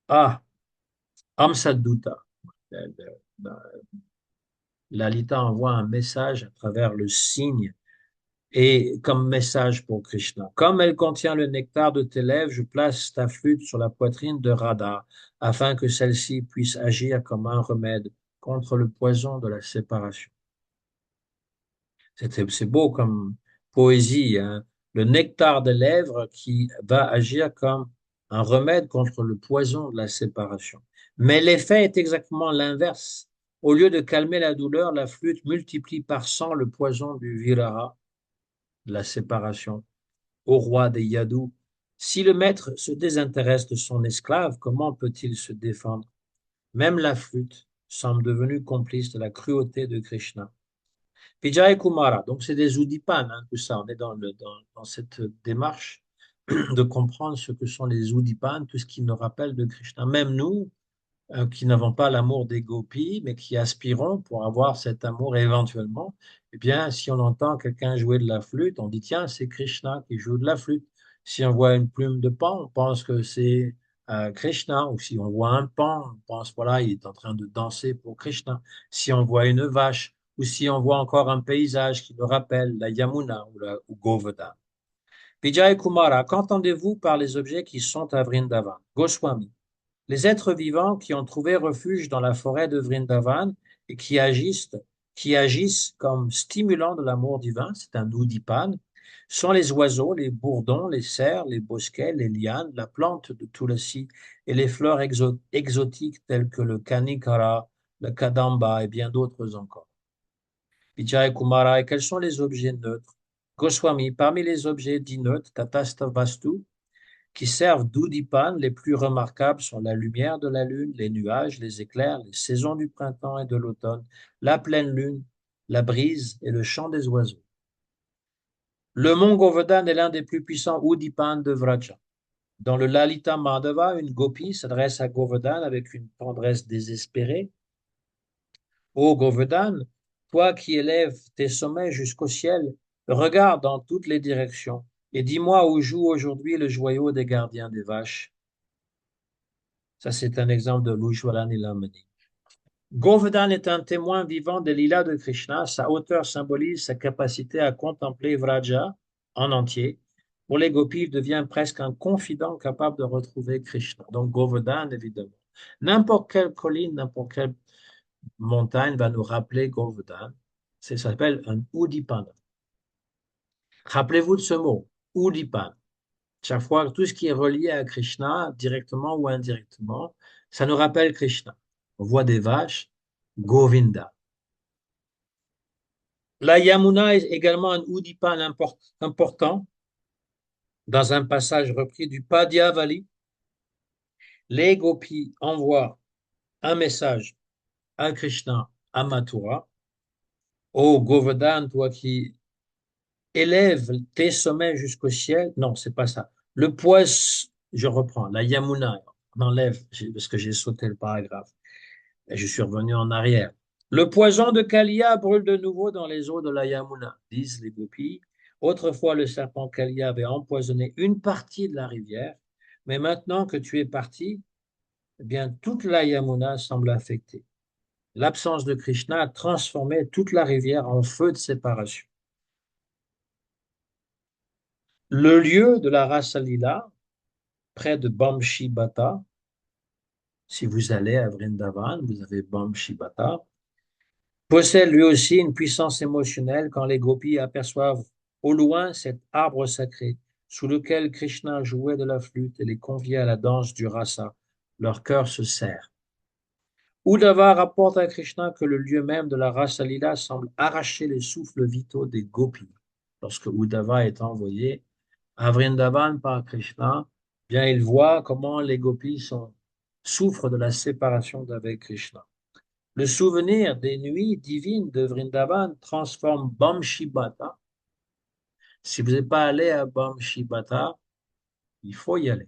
ah, Amsadduta. Lalita envoie un message à travers le signe et comme message pour Krishna. Comme elle contient le nectar de tes lèvres, je place ta flûte sur la poitrine de Radha afin que celle-ci puisse agir comme un remède contre le poison de la séparation. C'est beau comme poésie, hein. Le nectar des lèvres qui va agir comme un remède contre le poison de la séparation. Mais l'effet est exactement l'inverse. Au lieu de calmer la douleur, la flûte multiplie par 100 le poison du viraha, de la séparation, au roi des Yadus. Si le maître se désintéresse de son esclave, comment peut-il se défendre? Même la flûte semble devenue complice de la cruauté de Krishna. Vijay Kumara, donc c'est des Udipan, hein, tout ça. On est dans cette démarche de comprendre ce que sont les Udipan, tout ce qui nous rappelle de Krishna. Même nous, qui n'avons pas l'amour des gopis, mais qui aspirons pour avoir cet amour éventuellement, eh bien, si on entend quelqu'un jouer de la flûte, on dit, tiens, c'est Krishna qui joue de la flûte. Si on voit une plume de pan, on pense que c'est Krishna, ou si on voit un pan, on pense, voilà, il est en train de danser pour Krishna. Si on voit une vache, ou si on voit encore un paysage qui nous rappelle la Yamuna ou Govardhan. Vijay Kumara, qu'entendez-vous par les objets qui sont à Vrindavan? Goswami. Les êtres vivants qui ont trouvé refuge dans la forêt de Vrindavan et qui agissent comme stimulants de l'amour divin, c'est un Udipan, sont les oiseaux, les bourdons, les cerfs, les bosquets, les lianes, la plante de Tulasi et les fleurs exotiques telles que le Kanikara, le Kadamba et bien d'autres encore. Vijay Kumara, et quels sont les objets neutres? Goswami, parmi les objets dits neutres, Tatastha Vastu, qui servent d'Udipan, les plus remarquables sont la lumière de la lune, les nuages, les éclairs, les saisons du printemps et de l'automne, la pleine lune, la brise et le chant des oiseaux. Le mont Govardhan est l'un des plus puissants Udipan de Vraja. Dans le Lalita Madhava, une gopi s'adresse à Govardhan avec une tendresse désespérée. Ô Govardhan, toi qui élèves tes sommets jusqu'au ciel, regarde dans toutes les directions et dis-moi où joue aujourd'hui le joyau des gardiens des vaches. Ça, c'est un exemple de l'Ujjwala Nilamani. Govardhan est un témoin vivant des lilas de Krishna. Sa hauteur symbolise sa capacité à contempler Vraja en entier. Pour les gopis, il devient presque un confident capable de retrouver Krishna. Donc Govardhan, évidemment. N'importe quelle colline, n'importe quelle montagne va nous rappeler Govardhan. Ça s'appelle un Udipana. Rappelez-vous de ce mot, Udipana. Chaque fois, tout ce qui est relié à Krishna, directement ou indirectement, ça nous rappelle Krishna. On voit des vaches, Govinda. La Yamuna est également un Udipan important. Dans un passage repris du Padyavali, les gopis envoient un message à Krishna, à Mathura. Ô Govardhan, toi qui élèves tes sommets jusqu'au ciel. Non, c'est pas ça. Le poisson, je reprends, la Yamuna, on enlève, parce que j'ai sauté le paragraphe. Et je suis revenu en arrière. Le poison de Kalia brûle de nouveau dans les eaux de la Yamuna, disent les gopis. Autrefois, le serpent Kalia avait empoisonné une partie de la rivière, mais maintenant que tu es parti, eh bien, toute la Yamuna semble affectée. L'absence de Krishna a transformé toute la rivière en feu de séparation. Le lieu de la Rasa Lila, près de Bamshi Bata, si vous allez à Vrindavan, vous avez Bamshi Bata, possède lui aussi une puissance émotionnelle quand les gopis aperçoivent au loin cet arbre sacré sous lequel Krishna jouait de la flûte et les conviait à la danse du rasa. Leur cœur se serre. Uddhava rapporte à Krishna que le lieu même de la rasa lila semble arracher les souffles vitaux des gopis. Lorsque Uddhava est envoyé à Vrindavan par Krishna, bien il voit comment les gopis souffrent de la séparation d'avec Krishna. Le souvenir des nuits divines de Vrindavan transforme Bamshibata. Si vous n'êtes pas allé à Bamshibata, il faut y aller.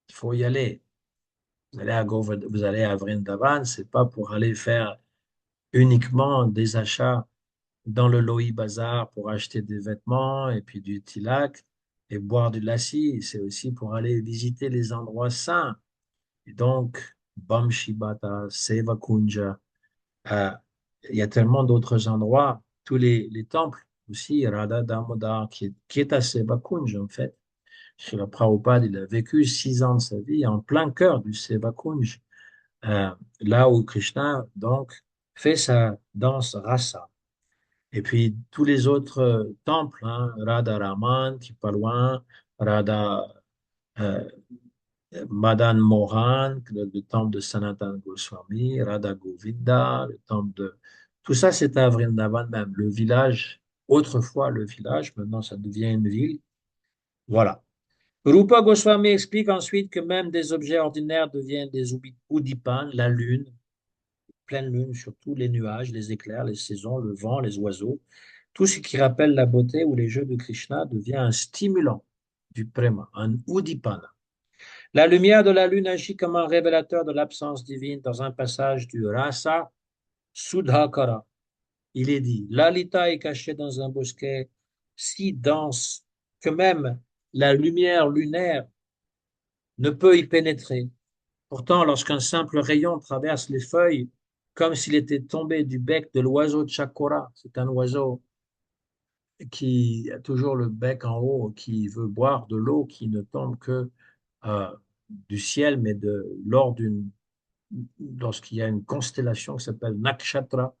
Il faut y aller. Vous allez à Vrindavan, c'est pas pour aller faire uniquement des achats dans le Lohi Bazar pour acheter des vêtements et puis du tilak et boire du lassi. C'est aussi pour aller visiter les endroits saints. Et donc, Bamshibata, Sevakunja, Euh, il y a tellement d'autres endroits, tous les temples aussi, Radha Damodar, qui est à Sevakunj en fait. Srila Prabhupada, il a vécu 6 ans de sa vie en plein cœur du Sevakunj, euh, là où Krishna donc fait sa danse rasa. Et puis tous les autres temples, hein, Radha Raman qui est pas loin, Radha euh, Madan Mohan, le temple de Sanatana Goswami, Radha Govinda, le temple de... Tout ça, c'est à Vrindavan même. Le village, autrefois le village, maintenant ça devient une ville. Voilà. Rupa Goswami explique ensuite que même des objets ordinaires deviennent des Udipan, la lune, pleine lune, surtout les nuages, les éclairs, les saisons, le vent, les oiseaux. Tout ce qui rappelle la beauté ou les jeux de Krishna devient un stimulant du prema, un Udipana. La lumière de la lune agit comme un révélateur de l'absence divine dans un passage du Rasa Sudhakara. Il est dit, Lalita est cachée dans un bosquet si dense que même la lumière lunaire ne peut y pénétrer. Pourtant, lorsqu'un simple rayon traverse les feuilles, comme s'il était tombé du bec de l'oiseau Chakora, c'est un oiseau qui a toujours le bec en haut, qui veut boire de l'eau qui ne tombe que euh, du ciel, mais lors lorsqu'il y a une constellation qui s'appelle Nakshatra,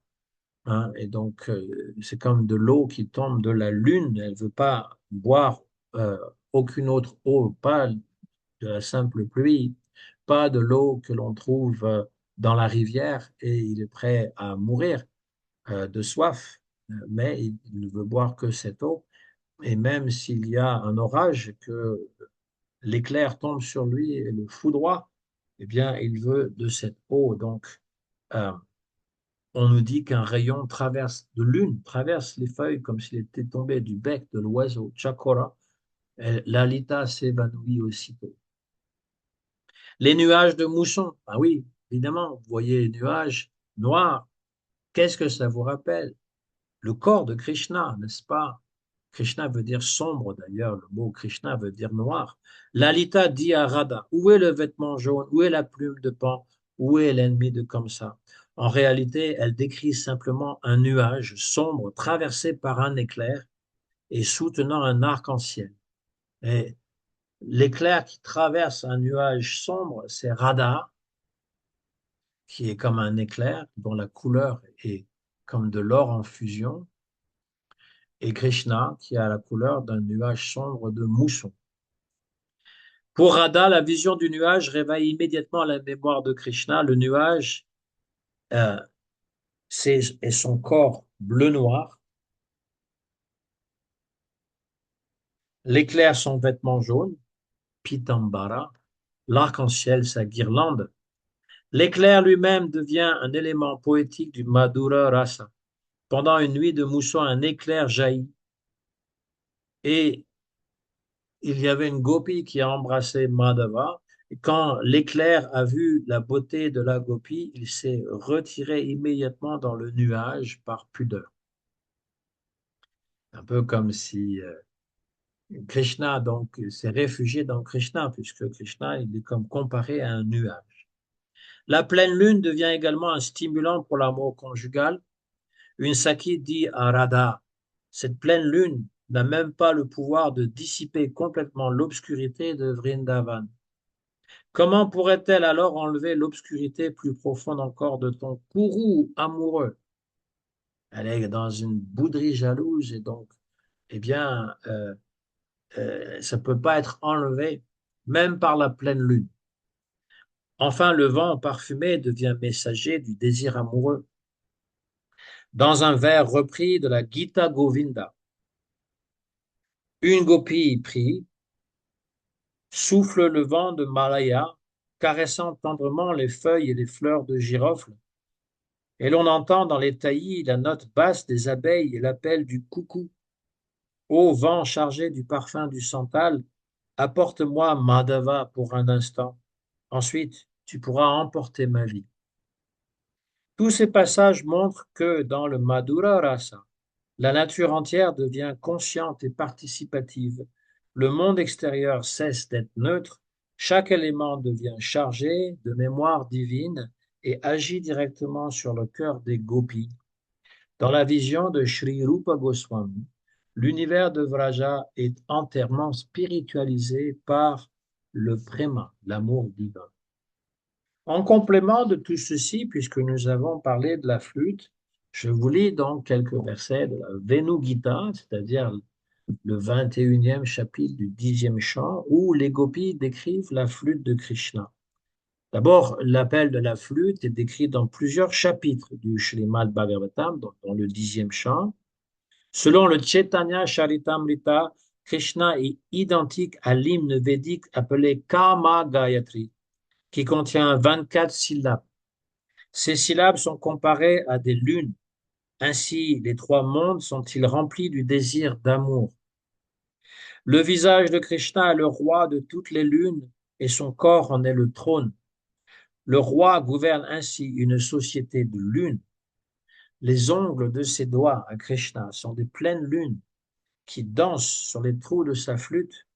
hein, et donc c'est comme de l'eau qui tombe de la lune. Elle ne veut pas boire euh, aucune autre eau, pas de la simple pluie, pas de l'eau que l'on trouve dans la rivière, et il est prêt à mourir de soif, mais il ne veut boire que cette eau. Et même s'il y a un orage, que l'éclair tombe sur lui et le foudroie, eh bien, il veut de cette eau. Donc, euh, on nous dit qu'un rayon de lune traverse les feuilles comme s'il était tombé du bec de l'oiseau Chakora. Et Lalita s'évanouit aussitôt. Les nuages de mousson, ah oui, évidemment, vous voyez les nuages noirs. Qu'est-ce que ça vous rappelle? Le corps de Krishna, n'est-ce pas? Krishna veut dire sombre d'ailleurs, le mot Krishna veut dire noir. Lalita dit à Radha, où est le vêtement jaune? Où est la plume de pan? Où est l'ennemi de comme ça? En réalité, elle décrit simplement un nuage sombre traversé par un éclair et soutenant un arc-en-ciel. Et l'éclair qui traverse un nuage sombre, c'est Radha, qui est comme un éclair dont la couleur est comme de l'or en fusion, et Krishna, qui a la couleur d'un nuage sombre de mousson. Pour Radha, la vision du nuage réveille immédiatement la mémoire de Krishna. Le nuage euh, est son corps bleu-noir, l'éclair son vêtement jaune, Pitambara, l'arc-en-ciel sa guirlande. L'éclair lui-même devient un élément poétique du Madhura Rasa. Pendant une nuit de mousson, un éclair jaillit et il y avait une gopi qui a embrassé Madhava. Et quand l'éclair a vu la beauté de la gopi, il s'est retiré immédiatement dans le nuage par pudeur. Un peu comme si Krishna donc s'est réfugié dans Krishna, puisque Krishna il est comme comparé à un nuage. La pleine lune devient également un stimulant pour l'amour conjugal. Une Saki dit à Radha, cette pleine lune n'a même pas le pouvoir de dissiper complètement l'obscurité de Vrindavan. Comment pourrait-elle alors enlever l'obscurité plus profonde encore de ton courroux amoureux? Elle est dans une bouderie jalouse et donc, eh bien, ça ne peut pas être enlevé, même par la pleine lune. Enfin, le vent parfumé devient messager du désir amoureux. Dans un vers repris de la Gita Govinda, une gopi prie, souffle le vent de Malaya, caressant tendrement les feuilles et les fleurs de girofle, et l'on entend dans les taillis la note basse des abeilles et l'appel du coucou. Ô vent chargé du parfum du santal, apporte-moi Madhava pour un instant. Ensuite, tu pourras emporter ma vie. Tous ces passages montrent que dans le Madhura Rasa, la nature entière devient consciente et participative. Le monde extérieur cesse d'être neutre, chaque élément devient chargé de mémoire divine et agit directement sur le cœur des gopis. Dans la vision de Sri Rupa Goswami, l'univers de Vraja est entièrement spiritualisé par le préma, l'amour divin. En complément de tout ceci, puisque nous avons parlé de la flûte, je vous lis donc quelques versets de la Venu Gita, c'est-à-dire le 21e chapitre du 10e chant, où les gopis décrivent la flûte de Krishna. D'abord, l'appel de la flûte est décrit dans plusieurs chapitres du Srimad Bhagavatam, dans le 10e chant. Selon le Chaitanya Charitamrita, Krishna est identique à l'hymne védique appelé Kama Gayatri, qui contient 24 syllabes. Ces syllabes sont comparées à des lunes. Ainsi, les trois mondes sont-ils remplis du désir d'amour. Le visage de Krishna est le roi de toutes les lunes et son corps en est le trône. Le roi gouverne ainsi une société de lunes. Les ongles de ses doigts à Krishna sont des pleines lunes qui dansent sur les trous de sa flûte,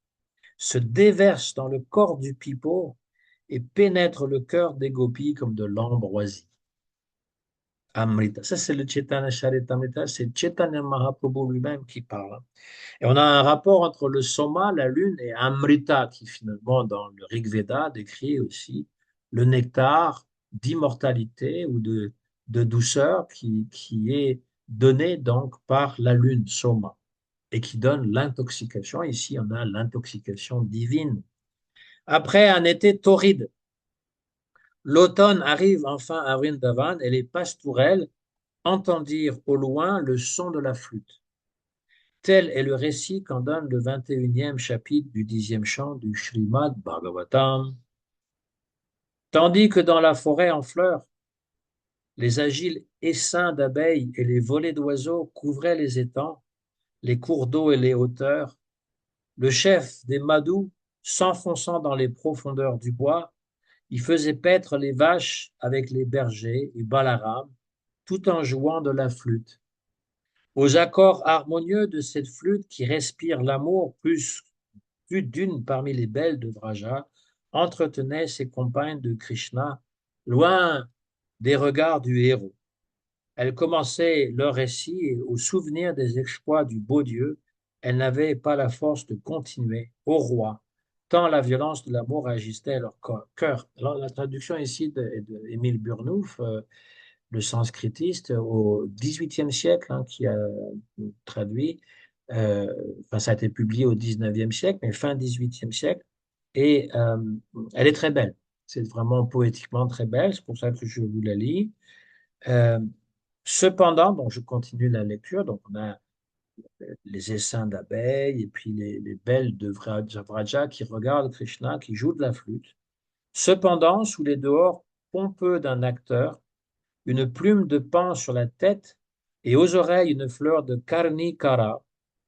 se déversent dans le corps du pipeau et pénètrent le cœur des gopis comme de l'ambroisie. Amrita. Ça, c'est le Chaitanya Charitamrita, c'est Chaitanya Mahaprabhu lui-même qui parle. Et on a un rapport entre le Soma, la lune, et Amrita, qui finalement, dans le Rig Veda, décrit aussi le nectar d'immortalité ou de douceur qui est donné donc par la lune, Soma, et qui donne l'intoxication. Ici, on a l'intoxication divine. Après un été torride, l'automne arrive enfin à Vrindavan et les pastourelles entendirent au loin le son de la flûte. Tel est le récit qu'en donne le 21e chapitre du 10e chant du Srimad Bhagavatam. Tandis que dans la forêt en fleurs, les agiles essaims d'abeilles et les volées d'oiseaux couvraient les étangs, les cours d'eau et les hauteurs, le chef des Madhus, s'enfonçant dans les profondeurs du bois, y faisait paître les vaches avec les bergers et Balaram, tout en jouant de la flûte. Aux accords harmonieux de cette flûte qui respire l'amour, plus d'une parmi les belles de Vraja entretenait ses compagnes de Krishna loin des regards du héros. Elles commençaient leur récit et au souvenir des exploits du beau Dieu, elles n'avaient pas la force de continuer au roi, tant la violence de l'amour agissait à leur cœur. Alors, la traduction ici d'Émile Burnouf, le sanskritiste, au XVIIIe siècle, hein, qui a traduit, euh, enfin, ça a été publié au XIXe siècle, mais fin XVIIIe siècle, et elle est très belle. C'est vraiment poétiquement très belle, c'est pour ça que je vous la lis. Euh, Cependant, donc je continue la lecture, donc on a les essaims d'abeilles et puis les belles de Vraja qui regardent Krishna, qui joue de la flûte. Cependant, sous les dehors pompeux d'un acteur, une plume de paon sur la tête et aux oreilles une fleur de Karnikara,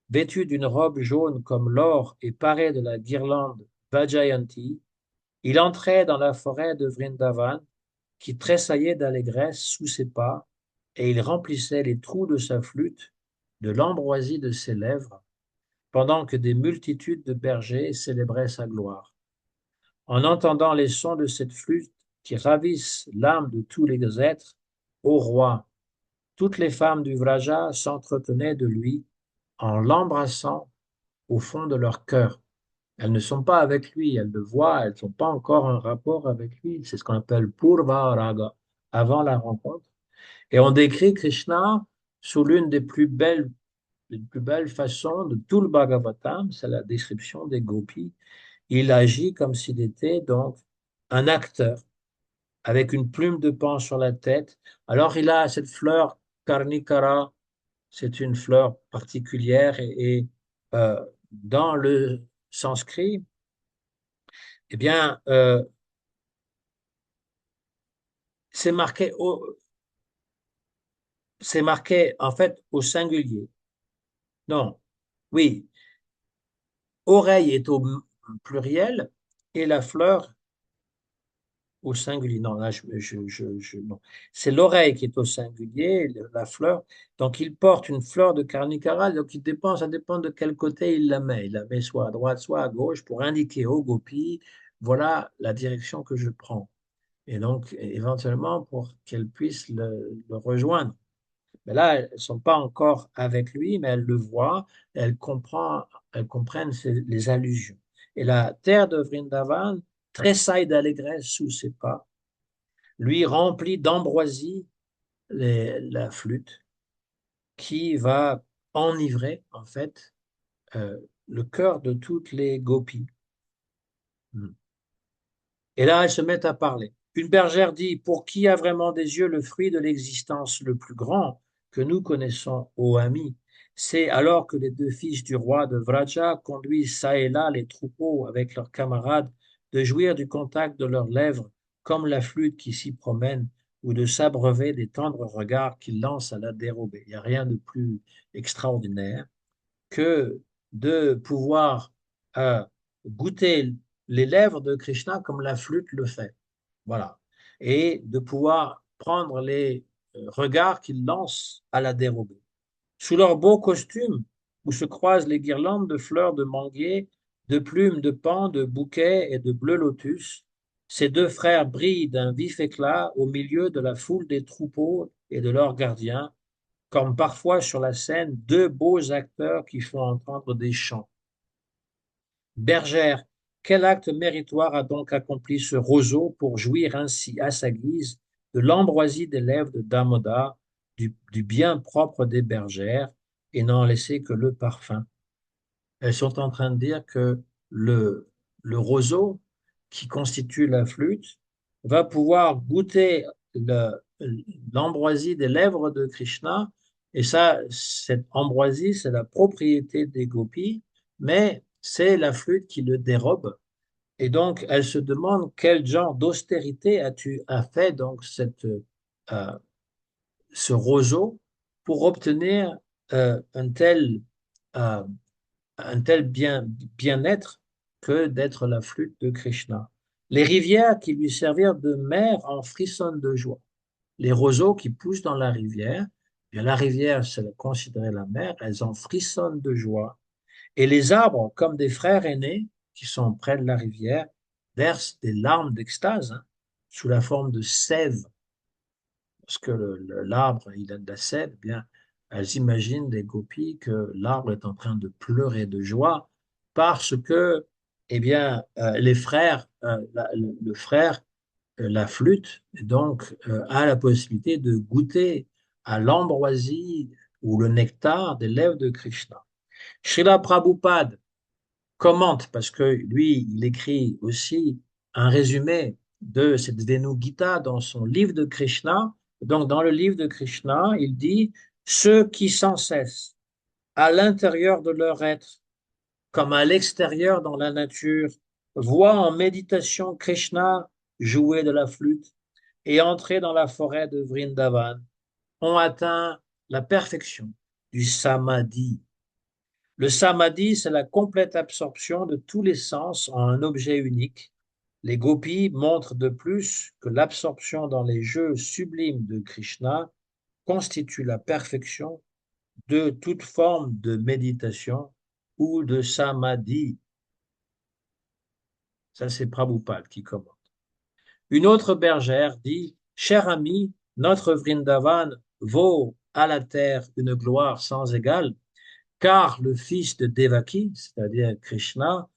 vêtue d'une robe jaune comme l'or et parée de la guirlande Vajayanti, il entrait dans la forêt de Vrindavan qui tressaillait d'allégresse sous ses pas, et il remplissait les trous de sa flûte de l'ambroisie de ses lèvres, pendant que des multitudes de bergers célébraient sa gloire. En entendant les sons de cette flûte qui ravissent l'âme de tous les êtres, ô roi, toutes les femmes du Vraja s'entretenaient de lui en l'embrassant au fond de leur cœur. Elles ne sont pas avec lui, elles le voient, elles n'ont pas encore un rapport avec lui. C'est ce qu'on appelle Purva Raga, avant la rencontre. Et on décrit Krishna sous l'une des plus belles façons de tout le Bhagavatam, c'est la description des gopis. Il agit comme s'il était donc un acteur avec une plume de paon sur la tête. Alors il a cette fleur Karnikara, c'est une fleur particulière dans le sanskrit, eh bien, c'est marqué, c'est marqué en fait au singulier. Non, oui, oreille est au pluriel et la fleur au singulier. Non, là, non. C'est l'oreille qui est au singulier, la fleur. Donc, il porte une fleur de carnicara, donc ça dépend de quel côté il la met. Il la met soit à droite, soit à gauche pour indiquer aux gopis, voilà la direction que je prends. Et donc, éventuellement, pour qu'elles puissent le rejoindre. Mais là, elles ne sont pas encore avec lui, mais elles le voient, elles comprennent les allusions. Et la terre de Vrindavan tressaille d'allégresse sous ses pas, lui remplit d'ambroisie la flûte, qui va enivrer, en fait, euh, le cœur de toutes les gopis. Et là, elles se mettent à parler. Une bergère dit, pour qui a vraiment des yeux le fruit de l'existence le plus grand que nous connaissons, ô amis? C'est alors que les deux fils du roi de Vraja conduisent çà et là les troupeaux avec leurs camarades de jouir du contact de leurs lèvres comme la flûte qui s'y promène ou de s'abreuver des tendres regards qu'ils lancent à la dérobée. Il n'y a rien de plus extraordinaire que de pouvoir euh, goûter les lèvres de Krishna comme la flûte le fait. Voilà. Et de pouvoir prendre les regards qu'il lance à la dérobée. Sous leurs beaux costumes, où se croisent les guirlandes de fleurs de manguier, de plumes de paon, de bouquets et de bleu lotus, ces deux frères brillent d'un vif éclat au milieu de la foule des troupeaux et de leurs gardiens, comme parfois sur la scène deux beaux acteurs qui font entendre des chants. Bergère, quel acte méritoire a donc accompli ce roseau pour jouir ainsi à sa guise de l'ambroisie des lèvres de Damodar, du bien propre des bergères, et n'en laisser que le parfum. Elles sont en train de dire que le roseau, qui constitue la flûte, va pouvoir goûter l'ambroisie des lèvres de Krishna. Et ça, cette ambroisie, c'est la propriété des gopis, mais c'est la flûte qui le dérobe. Et donc, elle se demande quel genre d'austérité as fait donc euh, ce roseau pour obtenir un euh, tel bien-être que d'être la flûte de Krishna. Les rivières qui lui servirent de mer en frissonnent de joie. Les roseaux qui poussent dans la rivière, bien la rivière, c'est considéré la mer, elles en frissonnent de joie. Et les arbres, comme des frères aînés qui sont près de la rivière, versent des larmes d'extase, hein. sous la forme de sève, parce que l'arbre, il a de la sève, eh bien, elles imaginent des gopis que l'arbre est en train de pleurer de joie parce que, eh bien, les frères, le frère, la flûte, donc, a la possibilité de goûter à l'ambroisie ou le nectar des lèvres de Krishna. Srila Prabhupada commente, parce que lui, il écrit aussi un résumé de cette Venu Gita dans son livre de Krishna. Donc, dans le livre de Krishna, il dit, ceux qui sans cesse, à l'intérieur de leur être, comme à l'extérieur dans la nature, voient en méditation Krishna jouer de la flûte et entrer dans la forêt de Vrindavan, ont atteint la perfection du samadhi. Le samadhi, c'est la complète absorption de tous les sens en un objet unique. Les gopis montrent de plus que l'absorption dans les jeux sublimes de Krishna constitue la perfection de toute forme de méditation ou de samadhi. Ça, c'est Prabhupada qui commente. Une autre bergère dit, cher ami, notre Vrindavan vaut à la terre une gloire sans égale, car le fils de Devaki, c'est-à-dire Krishna,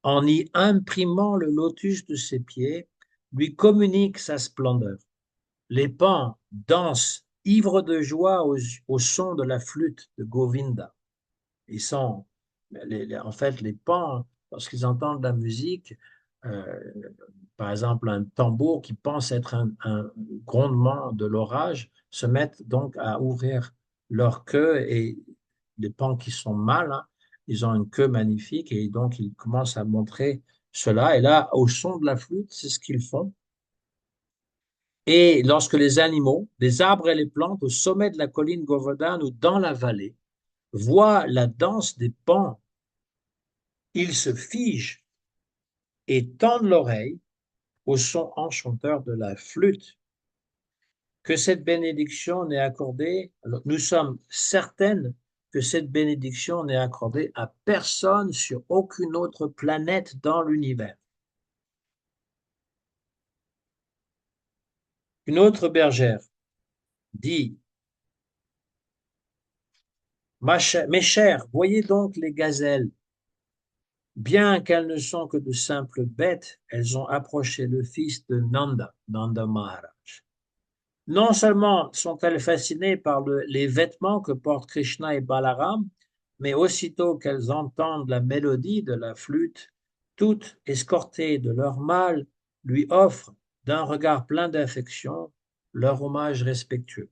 en y imprimant le lotus de ses pieds, lui communique sa splendeur. Les pans dansent, ivres de joie au son de la flûte de Govinda. Ils sont, en fait, les pans, lorsqu'ils entendent la musique, euh, par exemple un tambour qui pense être un grondement de l'orage, se mettent donc à ouvrir leur queue et les pans qui sont mâles, hein, ils ont une queue magnifique et donc ils commencent à montrer cela. Et là, au son de la flûte, c'est ce qu'ils font. Et lorsque les animaux, les arbres et les plantes au sommet de la colline Govardhan ou dans la vallée voient la danse des pans, ils se figent et tendent l'oreille au son enchanteur de la flûte. Que cette bénédiction n'est accordée, alors nous sommes certaines que cette bénédiction n'est accordée à personne sur aucune autre planète dans l'univers. Une autre bergère dit, mes chers, voyez donc les gazelles. Bien qu'elles ne sont que de simples bêtes, elles ont approché le fils de Nanda, Nanda Maharaj. Non seulement sont-elles fascinées par les vêtements que portent Krishna et Balaram, mais aussitôt qu'elles entendent la mélodie de la flûte, toutes escortées de leur mâle, lui offrent, d'un regard plein d'affection, leur hommage respectueux.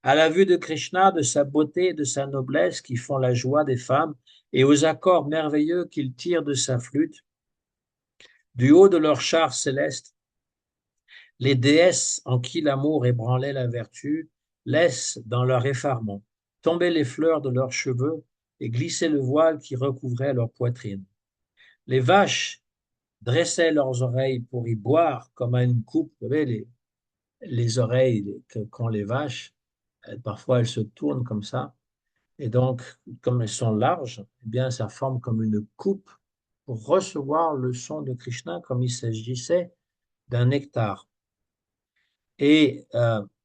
À la vue de Krishna, de sa beauté et de sa noblesse qui font la joie des femmes, et aux accords merveilleux qu'il tire de sa flûte, du haut de leur char céleste, les déesses en qui l'amour ébranlait la vertu laissent dans leur effarement tomber les fleurs de leurs cheveux et glisser le voile qui recouvrait leur poitrine. Les vaches dressaient leurs oreilles pour y boire comme à une coupe. Vous savez, les oreilles qu'ont les vaches, parfois elles se tournent comme ça. Et donc, comme elles sont larges, eh bien, ça forme comme une coupe pour recevoir le son de Krishna comme il s'agissait d'un nectar. Et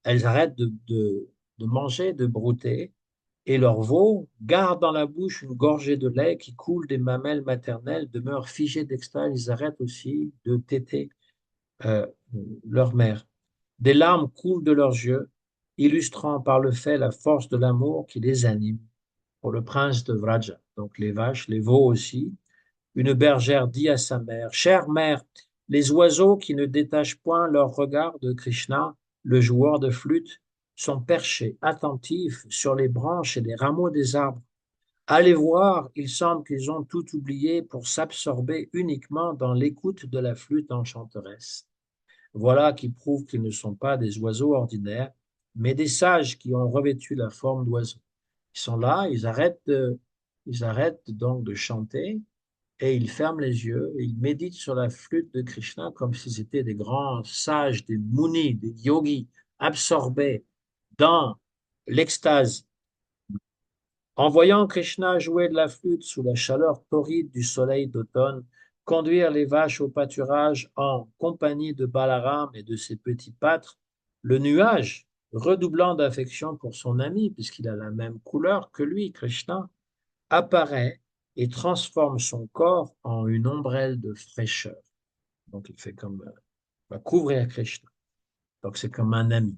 elles arrêtent de manger, de brouter, et leurs veaux gardent dans la bouche une gorgée de lait qui coule des mamelles maternelles, demeurent figés d'extase, ils arrêtent aussi de téter euh, leur mère. Des larmes coulent de leurs yeux, illustrant par le fait la force de l'amour qui les anime pour le prince de Vraja. Donc les vaches, les veaux aussi. Une bergère dit à sa mère, chère mère, les oiseaux qui ne détachent point leur regard de Krishna, le joueur de flûte, sont perchés, attentifs sur les branches et les rameaux des arbres. Allez voir, il semble qu'ils ont tout oublié pour s'absorber uniquement dans l'écoute de la flûte enchanteresse. Voilà qui prouve qu'ils ne sont pas des oiseaux ordinaires, mais des sages qui ont revêtu la forme d'oiseaux. Ils sont là, ils arrêtent donc de chanter et ils ferment les yeux et ils méditent sur la flûte de Krishna comme s'ils étaient des grands sages, des munis, des yogis absorbés dans l'extase. En voyant Krishna jouer de la flûte sous la chaleur torride du soleil d'automne, conduire les vaches au pâturage en compagnie de Balaram et de ses petits pâtres, le nuage, redoublant d'affection pour son ami, puisqu'il a la même couleur que lui, Krishna, apparaît et transforme son corps en une ombrelle de fraîcheur. Donc il fait comme va couvrir Krishna. Donc c'est comme un ami.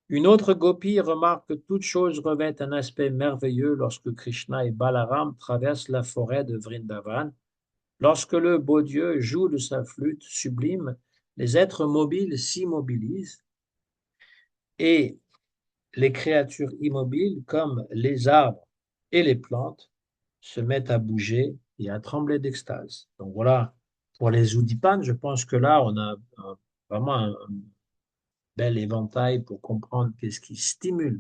Une autre gopie remarque que toute chose revêt un aspect merveilleux lorsque Krishna et Balaram traversent la forêt de Vrindavan. Lorsque le beau Dieu joue de sa flûte sublime, les êtres mobiles s'immobilisent et les créatures immobiles, comme les arbres et les plantes, se mettent à bouger et à trembler d'extase. Donc voilà, pour les Oudipan, je pense que là, on a vraiment un bel éventail pour comprendre qu'est-ce qui stimule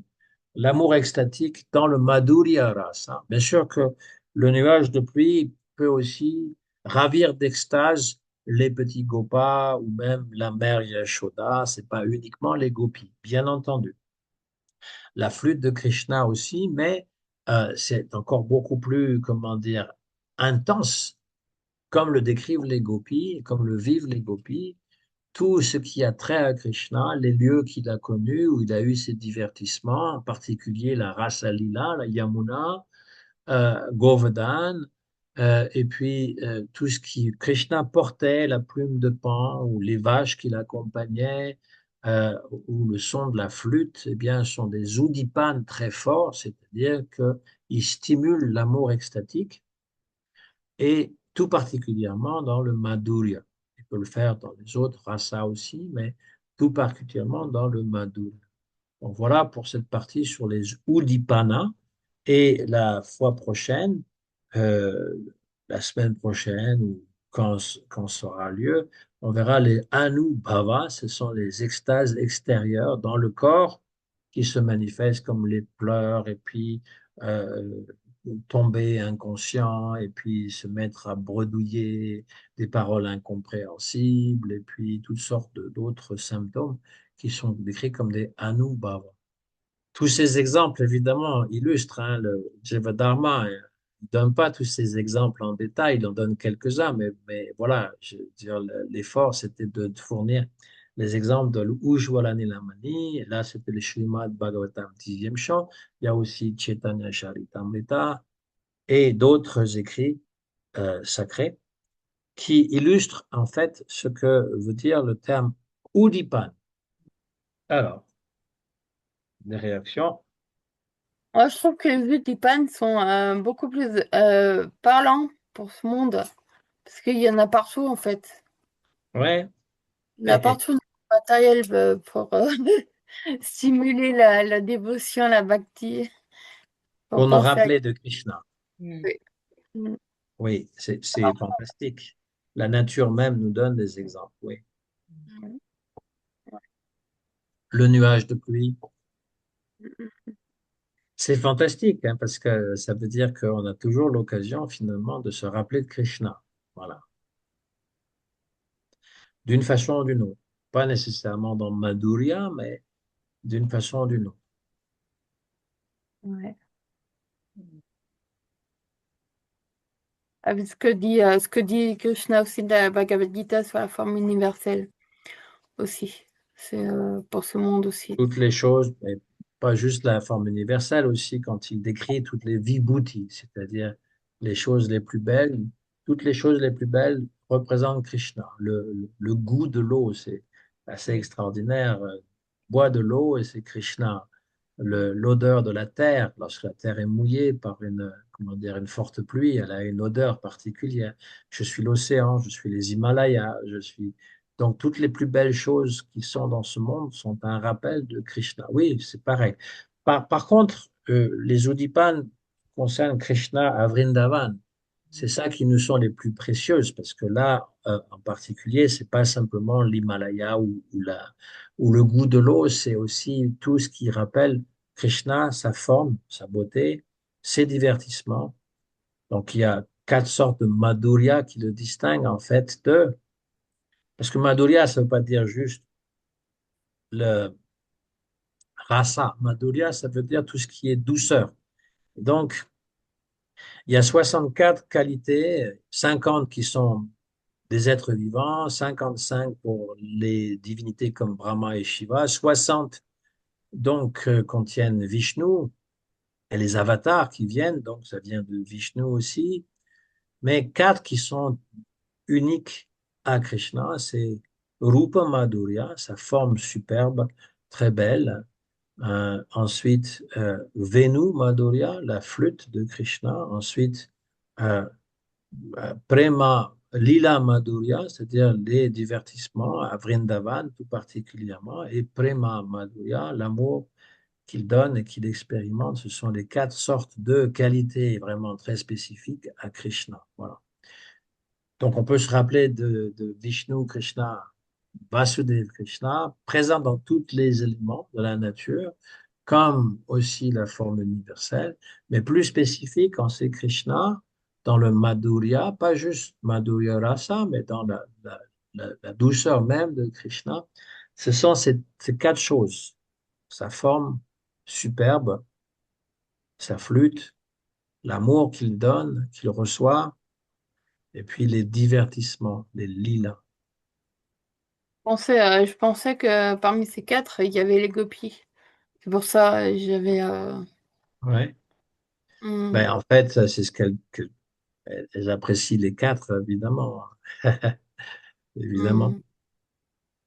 l'amour extatique dans le Madhurya Rasa. Bien sûr que le nuage de pluie peut aussi ravir d'extase les petits gopas ou même la mère Yashoda, c'est pas uniquement les gopis, bien entendu. La flûte de Krishna aussi, mais c'est encore beaucoup plus, comment dire, intense, comme le décrivent les gopis, comme le vivent les gopis, tout ce qui a trait à Krishna, les lieux qu'il a connus, où il a eu ses divertissements, en particulier la Rasa Lila, la Yamuna, Govardhan, et puis tout ce qui Krishna portait, la plume de Pan, ou les vaches qui l'accompagnaient, ou le son de la flûte, eh bien, sont des udipanes très forts, c'est-à-dire qu'ils stimulent l'amour extatique, et tout particulièrement dans le Madhurya. Il peut le faire dans les autres rasas aussi, mais tout particulièrement dans le Madhurya. Donc voilà pour cette partie sur les Udipana. Et la fois prochaine, euh, la semaine prochaine, ou quand ça aura lieu, on verra les Anubhava, ce sont les extases extérieures dans le corps qui se manifestent comme les pleurs et puis euh, tomber inconscient et puis se mettre à bredouiller des paroles incompréhensibles et puis toutes sortes d'autres symptômes qui sont décrits comme des Anubhava. Tous ces exemples, évidemment, illustrent le Jivadharma. Il ne donne pas tous ces exemples en détail, il en donne quelques-uns, mais voilà, je veux dire, l'effort, c'était de fournir les exemples de l'Ujjwala Nilamani. Là, c'était le Srimad Bhagavatam 10e chant. Il y a aussi Chaitanya Charitamrita et d'autres écrits sacrés qui illustrent en fait ce que veut dire le terme Udipan. Alors, des réactions? Moi, je trouve que les vues d'Ipan sont beaucoup plus parlants pour ce monde, parce qu'il y en a partout, en fait. Ouais. Il y en a partout dans le matériel pour stimuler la dévotion, la bhakti, pour Pour nous penser à... rappeler de Krishna. Oui. Mm. Oui, c'est fantastique. La nature même nous donne des exemples. Oui. Le nuage de pluie, c'est fantastique, hein, parce que ça veut dire qu'on a toujours l'occasion finalement de se rappeler de Krishna. Voilà. D'une façon ou d'une autre. Pas nécessairement dans Madhurya, mais d'une façon ou d'une autre. Ouais. Avec ce que dit Krishna aussi dans la Bhagavad Gita sur la forme universelle aussi. C'est pour ce monde aussi. Toutes les choses, mais pas juste la forme universelle aussi, quand il décrit toutes les vibhutis, c'est-à-dire les choses les plus belles, toutes les choses les plus belles représentent Krishna. Le goût de l'eau, c'est assez extraordinaire. Bois de l'eau et c'est Krishna. L'odeur de la terre, lorsque la terre est mouillée par une, comment dire, une forte pluie, elle a une odeur particulière. Je suis l'océan, je suis les Himalayas, je suis donc, toutes les plus belles choses qui sont dans ce monde sont un rappel de Krishna. Oui, c'est pareil. Par contre, les Udipan concernent Krishna à Vrindavan. C'est ça qui nous sont les plus précieuses, parce que là, en particulier, c'est pas simplement l'Himalaya ou le goût de l'eau, c'est aussi tout ce qui rappelle Krishna, sa forme, sa beauté, ses divertissements. Donc, il y a quatre sortes de Madhurya qui le distinguent en fait de parce que Madhurya, ça ne veut pas dire juste le rasa. Madhurya, ça veut dire tout ce qui est douceur. Donc, il y a 64 qualités, 50 qui sont des êtres vivants, 55 pour les divinités comme Brahma et Shiva, 60 donc contiennent Vishnu et les avatars qui viennent, donc ça vient de Vishnu aussi, mais 4 qui sont uniques à Krishna, c'est Rupa Madhurya, sa forme superbe, très belle. Ensuite, Venu Madhurya, la flûte de Krishna. Ensuite, euh, Prema Lila Madhurya, c'est-à-dire les divertissements à Vrindavan tout particulièrement. Et Prema Madhurya, l'amour qu'il donne et qu'il expérimente. Ce sont les 4 sortes de qualités vraiment très spécifiques à Krishna. Voilà. Donc, on peut se rappeler de Vishnu Krishna, Vasudeva Krishna, présent dans tous les éléments de la nature, comme aussi la forme universelle, mais plus spécifique quand c'est Krishna dans le Madhurya, pas juste Madhurya Rasa, mais dans la douceur même de Krishna. Ce sont ces 4 choses. Sa forme superbe, sa flûte, l'amour qu'il donne, qu'il reçoit, et puis les divertissements, les lilas. Je pensais que parmi ces quatre, il y avait les gopis. C'est pour ça j'avais. Ouais. Hmm, Ben, en fait, c'est ce elles apprécient les 4, évidemment. Évidemment. hmm,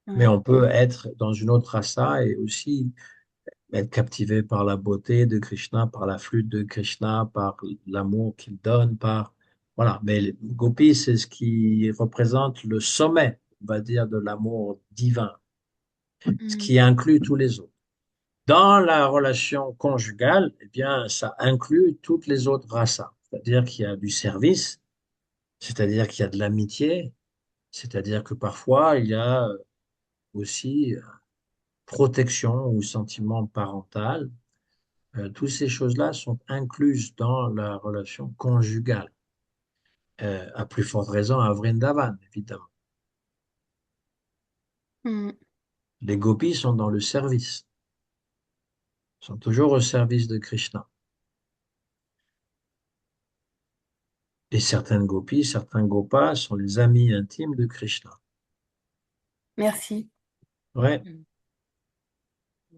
Mais ouais. on peut être dans une autre rasa et aussi être captivé par la beauté de Krishna, par la flûte de Krishna, par l'amour qu'il donne, par... Voilà. Mais les gopis, c'est ce qui représente le sommet, on va dire, de l'amour divin, ce Hmm. qui inclut tous les autres. Dans la relation conjugale, eh bien, ça inclut toutes les autres rasas. C'est-à-dire qu'il y a du service, c'est-à-dire qu'il y a de l'amitié, c'est-à-dire que parfois il y a aussi protection ou sentiment parental. Toutes ces choses-là sont incluses dans la relation conjugale, à plus forte raison à Vrindavan, évidemment. Hmm. Les gopis sont dans le service, sont toujours au service de Krishna. Et certaines gopis, certains gopas sont les amis intimes de Krishna. Merci. Ouais, Mm.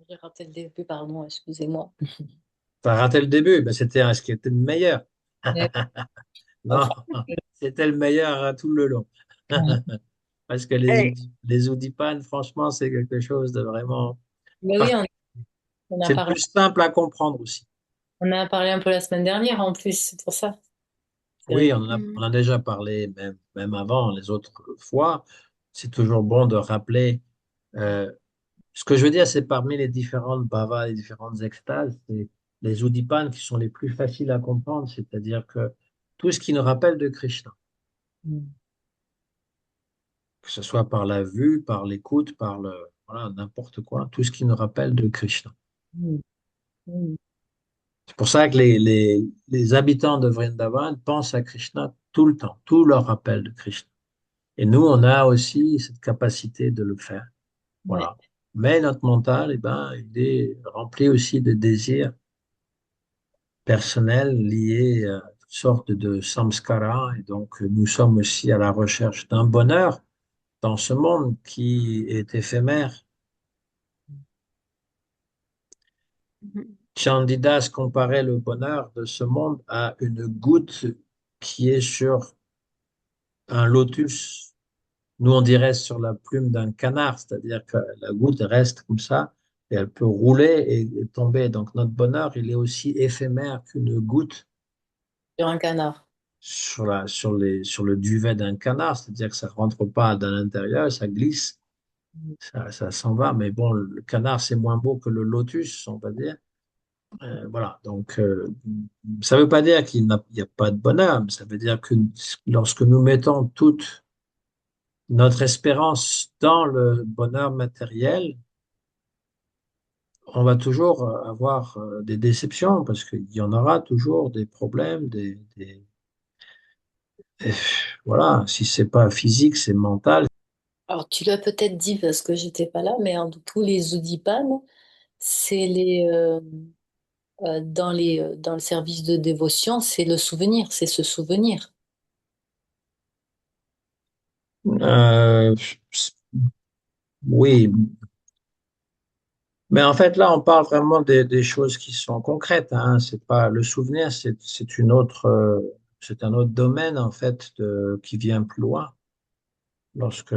J'ai raté le début, pardon, excusez-moi. t'as raté le début, ben, c'était ce qui était le meilleur. Mais, Non, enfin, c'était le meilleur tout le long. Parce que Hey. les Oudipan, franchement, c'est quelque chose de vraiment mais oui, particulier. C'est le plus simple à comprendre aussi. on a parlé un peu la semaine dernière en plus, c'est pour ça. C'est Oui, rigolo. Hmm. on en a déjà parlé même avant, les autres fois. C'est toujours bon de rappeler. euh, Ce que je veux dire, c'est parmi les différentes bhavas, les différentes extases, c'est les Oudipan qui sont les plus faciles à comprendre, c'est-à-dire que tout ce qui nous rappelle de Krishna, Mm. que ce soit par la vue, par l'écoute, voilà, n'importe quoi, tout ce qui nous rappelle de Krishna. Mm. Mm. C'est pour ça que les habitants de Vrindavan pensent à Krishna tout le temps, tout leur rappelle de Krishna. Et nous, on a aussi cette capacité de le faire. Ouais. Voilà. Mais notre mental, eh ben, il est rempli aussi de désirs personnels liés à toutes sortes de samskaras. Et donc, nous sommes aussi à la recherche d'un bonheur dans ce monde qui est éphémère. Hmm. Chandidas comparait le bonheur de ce monde à une goutte qui est sur un lotus. Nous, on dirait sur la plume d'un canard, c'est-à-dire que la goutte reste comme ça et elle peut rouler et tomber. Donc, notre bonheur, il est aussi éphémère qu'une goutte Sur un canard. sur le duvet d'un canard, c'est-à-dire que ça ne rentre pas dans l'intérieur, ça glisse, Mm. ça s'en va. Mais bon, le canard, c'est moins beau que le lotus, on va dire. Voilà, donc ça ne veut pas dire il y a pas de bonheur, mais ça veut dire que lorsque nous mettons toute notre espérance dans le bonheur matériel, on va toujours avoir des déceptions parce qu'il y en aura toujours des problèmes, et voilà, si c'est pas physique, c'est mental. Alors, tu l'as peut-être dit parce que j'étais pas là, mais en tous les Oudipan, c'est dans le service de dévotion, c'est le souvenir, c'est se souvenir. Euh, oui, mais en fait, là, on parle vraiment des choses qui sont concrètes, hein. C'est pas le souvenir, c'est une autre, c'est un autre domaine en fait qui vient plus loin. Lorsque,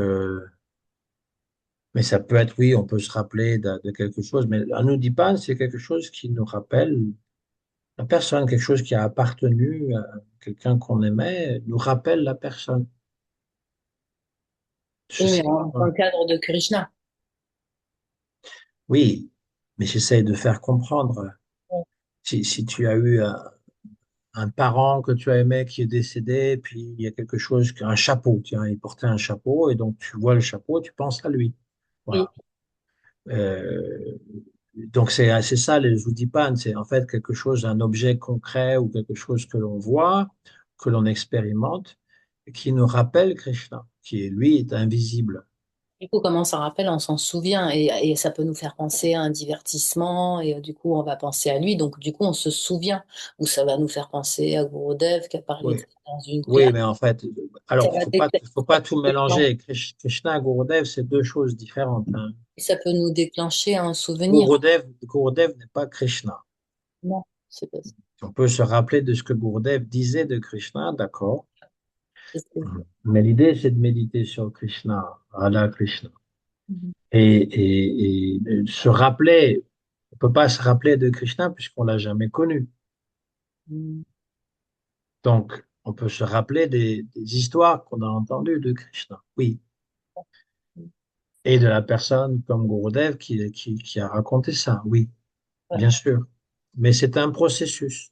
mais ça peut être, oui, on peut se rappeler de quelque chose, mais un Oedipan, c'est quelque chose qui nous rappelle la personne, quelque chose qui a appartenu à quelqu'un qu'on aimait, nous rappelle la personne. Je Oui, mais sais dans pas. le cadre de Krishna. Oui, mais j'essaie de faire comprendre. Si tu as eu un parent que tu as aimé qui est décédé, puis il y a quelque chose, un chapeau, tiens, il portait un chapeau, et donc tu vois le chapeau, tu penses à lui. Oui. Voilà. Euh, donc c'est ça, les Oudipan, c'est en fait quelque chose, un objet concret ou quelque chose que l'on voit, que l'on expérimente, et qui nous rappelle Krishna, qui lui est invisible. Du coup, comme on s'en rappelle, on s'en souvient et ça peut nous faire penser à un divertissement et du coup, on va penser à lui. Donc, du coup, on se souvient ou ça va nous faire penser à Gurudev qui a parlé de Oui, ça dans une classe. oui, mais en fait, Ça alors, va faut pas tout mélanger. Krishna et Gurudev, c'est deux choses différentes, hein. ça peut nous déclencher un souvenir. Gurudev n'est pas Krishna. Non, c'est pas ça. On peut se rappeler de ce que Gurudev disait de Krishna, d'accord. C'est ce que je Mais l'idée, c'est de méditer sur Krishna, Radha Krishna. veux. Et se rappeler, on peut pas se rappeler de Krishna puisqu'on l'a jamais connu. Mhm. Donc, on peut se rappeler des histoires qu'on a entendues de Krishna, oui. Et de la personne comme Gurudev qui a raconté ça, oui, Ouais. bien sûr. Mais c'est un processus.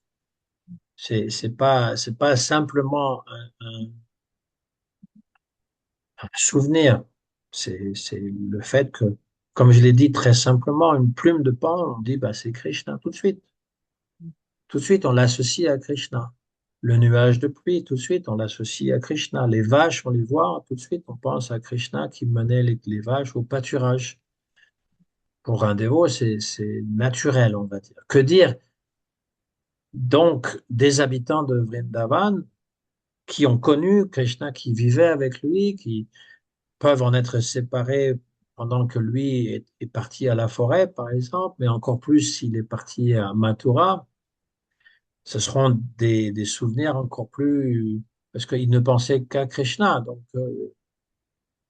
C'est pas simplement un souvenir. C'est le fait que, comme je l'ai dit très simplement, une plume de pan, on dit, bah, c'est Krishna tout de suite. Tout de suite, on l'associe à Krishna. Le nuage de pluie, tout de suite, on l'associe à Krishna. Les vaches, on les voit, tout de suite, on pense à Krishna qui menait les vaches au pâturage. Pour un dévot, c'est naturel, on va dire. Que dire donc des habitants de Vrindavan qui ont connu Krishna, qui vivaient avec lui, qui peuvent en être séparés pendant que lui est parti à la forêt, par exemple, mais encore plus s'il est parti à Mathura, ce seront des souvenirs encore plus, parce qu'il ne pensait qu'à Krishna. Donc,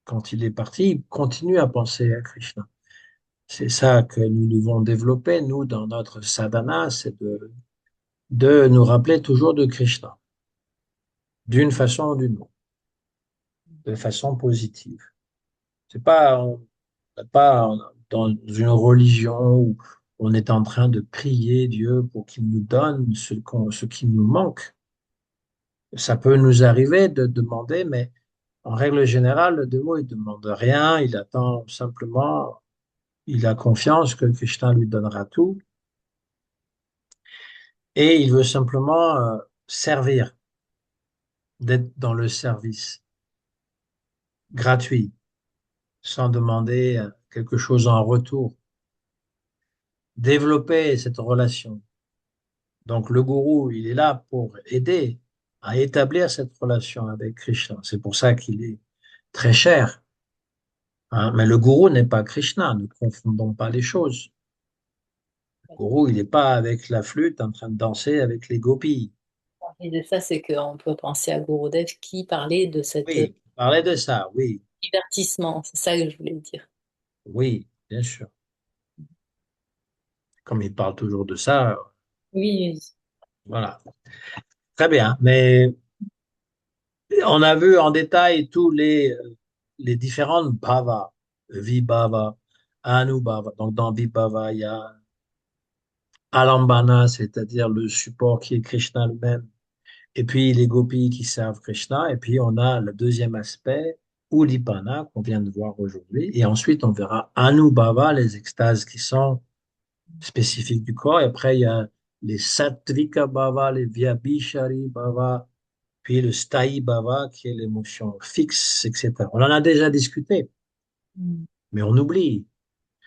quand il est parti, il continue à penser à Krishna. C'est ça que nous devons développer, nous, dans notre sadhana, c'est de nous rappeler toujours de Krishna, d'une façon ou d'une autre, de façon positive. C'est pas, on n'est pas dans une religion où on est en train de prier Dieu pour qu'il nous donne ce qui nous manque. Ça peut nous arriver de demander, mais en règle générale, le dévot, il demande rien, il attend simplement, il a confiance que Krishna lui donnera tout et il veut simplement servir, d'être dans le service gratuit, sans demander quelque chose en retour. Développer cette relation. Donc le gourou, il est là pour aider à établir cette relation avec Krishna. C'est pour ça qu'il est très cher, hein. Mais le gourou n'est pas Krishna, ne confondons pas les choses. Le gourou, il n'est pas avec la flûte en train de danser avec les gopis. Et de ça, c'est qu'on peut penser à Gurudev qui parlait de cet Oui, parler de ça, oui, divertissement. C'est ça que je voulais dire. oui, bien sûr. Comme il parle toujours de ça, Oui, voilà. Très bien. Mais on a vu en détail tous les différentes bhavas, vibhava, anubhava. Donc dans vibhava, il y a alambana, c'est-à-dire le support qui est Krishna lui-même. Et puis les gopis qui servent Krishna. Et puis on a le deuxième aspect, Udipana, qu'on vient de voir aujourd'hui. Et ensuite, on verra Anubhava, les extases qui sont spécifiques du corps. Et après, il y a les Sattvika Bhava, les Vyabhishari Bhava, puis le Sthayi Bhava, qui est l'émotion fixe, etc. On en a déjà discuté, oui. mais on oublie.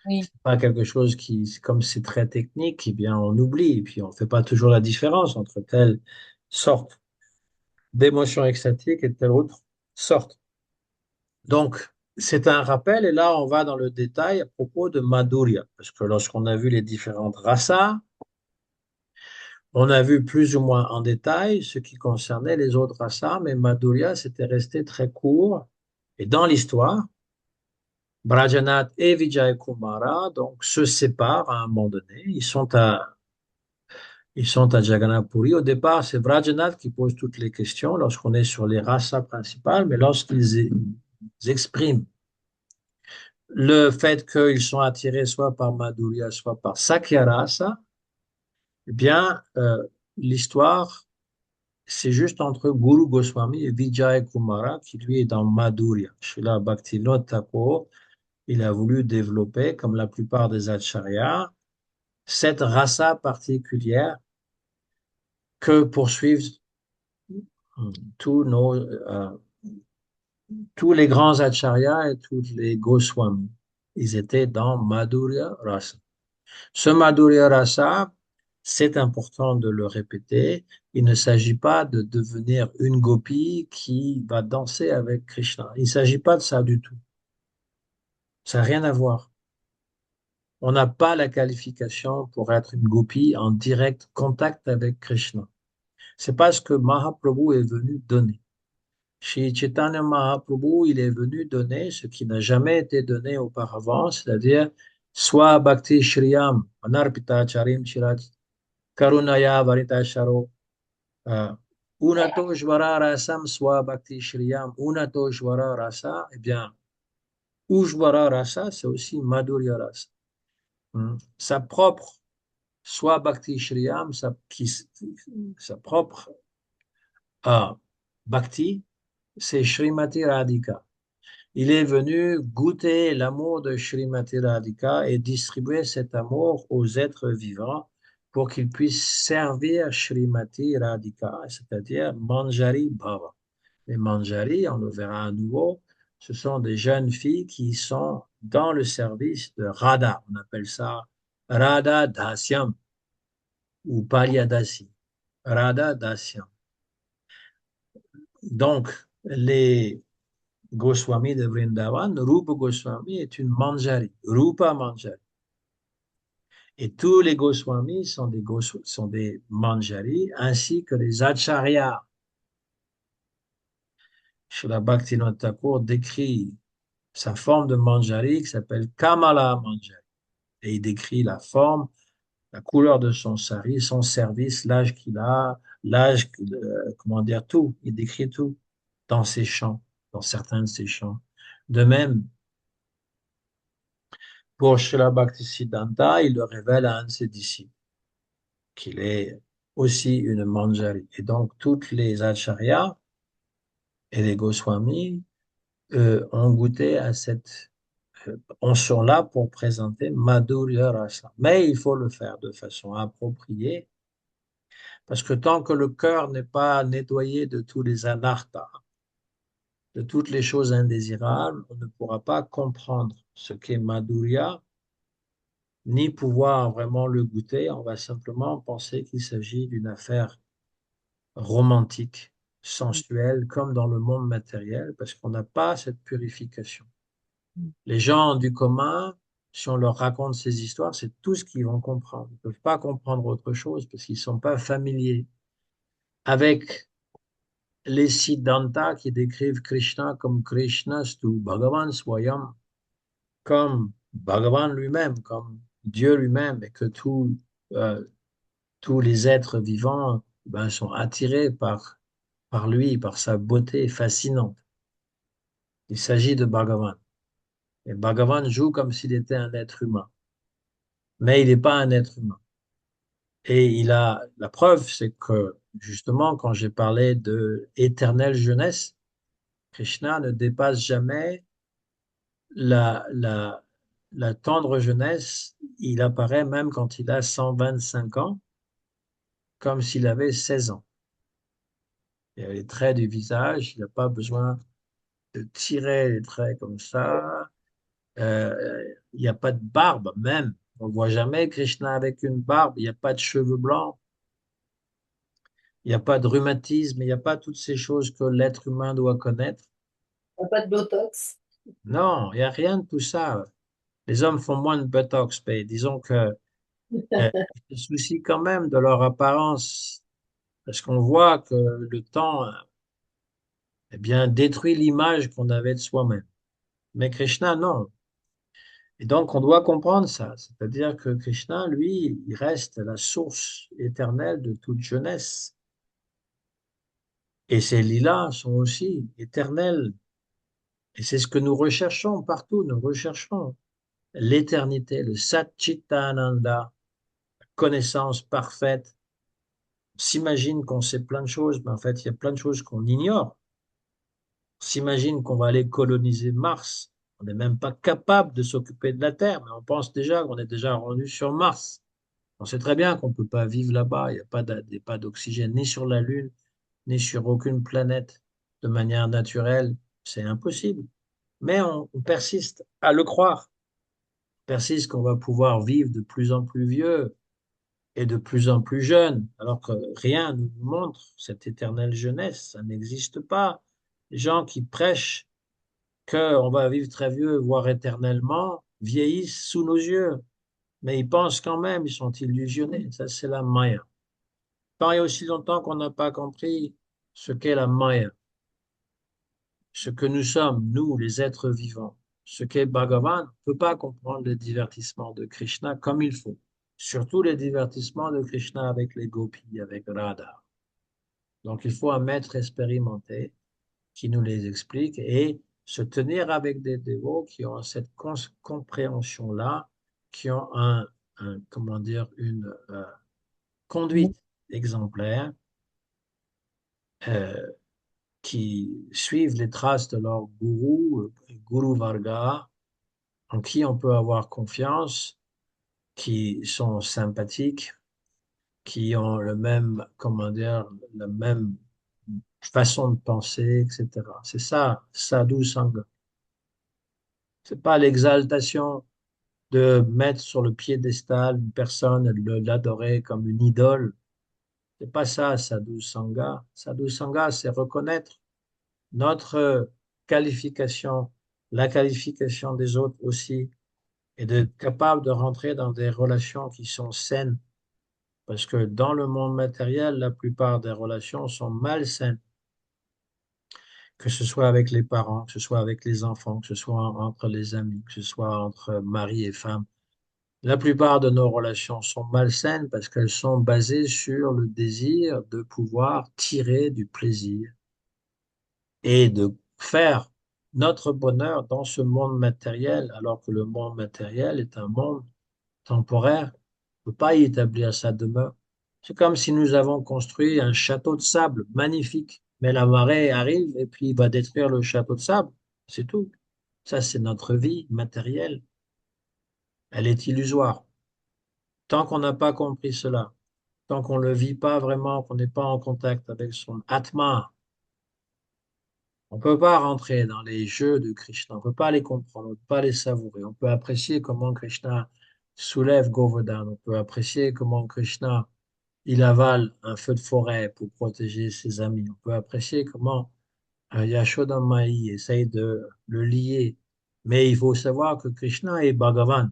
Oui. C'est pas quelque chose qui, comme c'est très technique, eh bien, on oublie. Et puis, on fait pas toujours la différence entre telle sorte d'émotion extatique et telle autre sorte. Donc, c'est un rappel, et là, on va dans le détail à propos de Madhurya, parce que lorsqu'on a vu les différentes rasas, on a vu plus ou moins en détail ce qui concernait les autres rasas, mais Madhurya, c'était resté très court. Et dans l'histoire, Brajanath et Vijayakumara donc, se séparent à un moment donné. Ils sont à Jagannath Puri. Au départ, c'est Brajanath qui pose toutes les questions lorsqu'on est sur les rasas principales, mais lorsqu'ils expriment le fait qu'ils sont attirés soit par Madhurya, soit par Sakyarasa, eh bien, l'histoire, c'est juste entre Guru Goswami et Vijay Kumara, qui lui est dans Madhurya. Srila Bhaktivinoda Thakur, il a voulu développer, comme la plupart des acharyas, cette rasa particulière que poursuivent tous nos, tous les grands acharyas et tous les Goswamis. Ils étaient dans Madhurya Rasa. Ce Madhurya Rasa, c'est important de le répéter, il ne s'agit pas de devenir une gopi qui va danser avec Krishna. Il ne s'agit pas de ça du tout. Ça n'a rien à voir. On n'a pas la qualification pour être une gopi en direct contact avec Krishna. C'est pas ce que Mahaprabhu est venu donner. Chez Chaitanya Mahaprabhu, il est venu donner ce qui n'a jamais été donné auparavant, c'est-à-dire soit Bhakti Shriyam, Anarpita Charim Chiraj, Karunaya Varitasharo, euh, Unato Jvara Rasam Swa Bhakti Shriyam, Unato Jvara Rasa, eh bien, Ujvara Rasa, c'est aussi Madhurya Rasa. Sa propre, soit Bhakti Shriyam, sa propre Bhakti, c'est Srimati Radhika. Il est venu goûter l'amour de Srimati Radhika et distribuer cet amour aux êtres vivants pour qu'ils puissent servir Srimati Radhika, c'est-à-dire Manjari Bhava. Les Manjari, on le verra à nouveau, ce sont des jeunes filles qui sont dans le service de Radha. On appelle ça Radha Dasyam ou Paryadasi. Radha Dasyam. Donc, les Goswami de Vrindavan, Rupa Goswami est une Manjari, Rupa Manjari. Et tous les Goswamis sont des Manjari, ainsi que les Acharyas. Srila Bhaktivinoda Thakur décrit sa forme de Manjari qui s'appelle Kamala Manjari. Et il décrit la forme, la couleur de son sari, son service, l'âge qu'il a, l'âge, comment dire, tout. Il décrit tout dans ses chants, dans certains de ses chants. De même, pour Srila Bhaktisiddhanta, il le révèle à un de ses disciples, qu'il est aussi une Manjari. Et donc, toutes les acharyas et les Goswamis ont goûté à cette. On sont là pour présenter Madhurya Rasa. Mais il faut le faire de façon appropriée, parce que tant que le cœur n'est pas nettoyé de tous les anarthas, de toutes les choses indésirables, on ne pourra pas comprendre ce qu'est Madhurya ni pouvoir vraiment le goûter. On va simplement penser qu'il s'agit d'une affaire romantique, sensuelle, comme dans le monde matériel, parce qu'on n'a pas cette purification. Les gens du commun, si on leur raconte ces histoires, c'est tout ce qu'ils vont comprendre. Ils ne peuvent pas comprendre autre chose parce qu'ils ne sont pas familiers avec les Siddhanta qui décrivent Krishna comme Krishnastu, Bhagavan Swayam, comme Bhagavan lui-même, comme Dieu lui-même, et que euh, tous les êtres vivants ben, sont attirés par lui, par sa beauté fascinante. Il s'agit de Bhagavan. Et Bhagavan joue comme s'il était un être humain. Mais il n'est pas un être humain. Et la preuve, c'est que justement, quand j'ai parlé de éternelle jeunesse, Krishna ne dépasse jamais la, la, la tendre jeunesse. Il apparaît même quand il a 125 ans, comme s'il avait 16 ans. Il a les traits du visage, il n'a pas besoin de tirer les traits comme ça. Il n'y a pas de barbe même. On ne voit jamais Krishna avec une barbe. Il n'y a pas de cheveux blancs. Il n'y a pas de rhumatisme. Il n'y a pas toutes ces choses que l'être humain doit connaître. Pas de botox. Non, il n'y a rien de tout ça. Les hommes font moins de botox, mais disons que ils se soucient quand même de leur apparence, parce qu'on voit que le temps, eh bien, détruit l'image qu'on avait de soi-même. Mais Krishna, non. Et donc, on doit comprendre ça. C'est-à-dire que Krishna, lui, il reste la source éternelle de toute jeunesse. Et ces lilas sont aussi éternelles. Et c'est ce que nous recherchons partout. Nous recherchons l'éternité, le Satchitananda, connaissance parfaite. On s'imagine qu'on sait plein de choses, mais en fait, il y a plein de choses qu'on ignore. On s'imagine qu'on va aller coloniser Mars. On n'est même pas capable de s'occuper de la Terre, mais on pense déjà qu'on est déjà rendu sur Mars. On sait très bien qu'on ne peut pas vivre là-bas. Il n'y a pas d'oxygène ni sur la Lune, ni sur aucune planète de manière naturelle. C'est impossible. Mais on persiste à le croire. On persiste qu'on va pouvoir vivre de plus en plus vieux et de plus en plus jeune, alors que rien ne nous montre cette éternelle jeunesse. Ça n'existe pas. Les gens qui prêchent qu'on va vivre très vieux, voire éternellement, vieillissent sous nos yeux. Mais ils pensent quand même, ils sont illusionnés. Ça, c'est la Maya. Tant et aussi longtemps qu'on n'a pas compris ce qu'est la Maya, ce que nous sommes, nous, les êtres vivants, ce qu'est Bhagavan, on ne peut pas comprendre les divertissements de Krishna comme il faut. Surtout les divertissements de Krishna avec les gopis, avec Radha. Donc il faut un maître expérimenté qui nous les explique et se tenir avec des dévots qui ont cette compréhension-là, qui ont comment dire, une conduite exemplaire, euh, qui suivent les traces de leur gourou, Guru Varga, en qui on peut avoir confiance, qui sont sympathiques, qui ont le même, comment dire, la même façon de penser, etc. C'est ça, sadhu sangha. C'est pas l'exaltation de mettre sur le piédestal une personne, de l'adorer comme une idole. C'est pas ça, sadhu sangha. Sadhu sangha, c'est reconnaître notre qualification, la qualification des autres aussi, et d'être capable de rentrer dans des relations qui sont saines. Parce que dans le monde matériel, la plupart des relations sont malsaines, que ce soit avec les parents, que ce soit avec les enfants, que ce soit entre les amis, que ce soit entre mari et femme. La plupart de nos relations sont malsaines parce qu'elles sont basées sur le désir de pouvoir tirer du plaisir et de faire notre bonheur dans ce monde matériel, alors que le monde matériel est un monde temporaire. On ne peut pas y établir sa demeure. C'est comme si nous avons construit un château de sable magnifique, mais la marée arrive et puis il va détruire le château de sable. C'est tout. Ça, c'est notre vie matérielle. Elle est illusoire. Tant qu'on n'a pas compris cela, tant qu'on ne le vit pas vraiment, qu'on n'est pas en contact avec son Atma, on ne peut pas rentrer dans les jeux de Krishna, on ne peut pas les comprendre, on ne peut pas les savourer. On peut apprécier comment Krishna soulève Govardhan, on peut apprécier comment Krishna il avale un feu de forêt pour protéger ses amis. On peut apprécier comment Yashoda Mai essaye de le lier. Mais il faut savoir que Krishna est Bhagavan,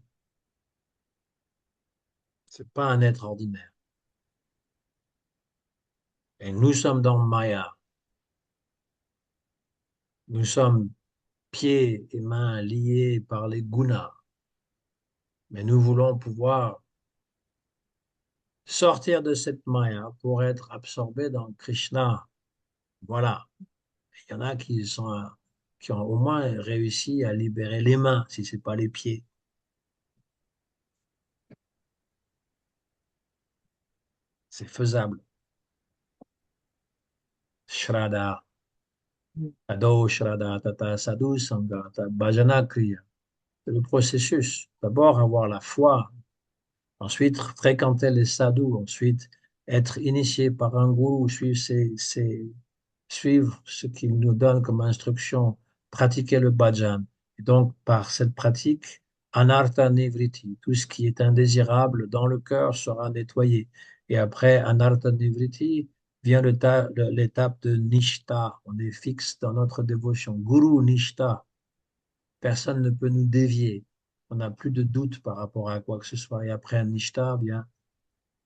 c'est pas un être ordinaire. Et nous sommes dans Maya. Nous sommes pieds et mains liés par les gunas. Mais nous voulons pouvoir sortir de cette maya pour être absorbés dans Krishna. Voilà. Il y en a qui ont au moins réussi à libérer les mains, si ce n'est pas les pieds. C'est faisable. Shraddha, Ado Shraddha, Tata Sadhu Sangha, Tata Bhajana Kriya. C'est le processus. D'abord avoir la foi, ensuite fréquenter les sadhus, ensuite être initié par un gourou, suivre ce qu'il nous donne comme instruction, pratiquer le bhajan. Et donc, par cette pratique, anartha nivriti, tout ce qui est indésirable dans le cœur sera nettoyé. Et après anartha nivriti, vient l'étape de Nishta. On est fixe dans notre dévotion. Guru Nishta. Personne ne peut nous dévier. On n'a plus de doute par rapport à quoi que ce soit. Et après Nishta vient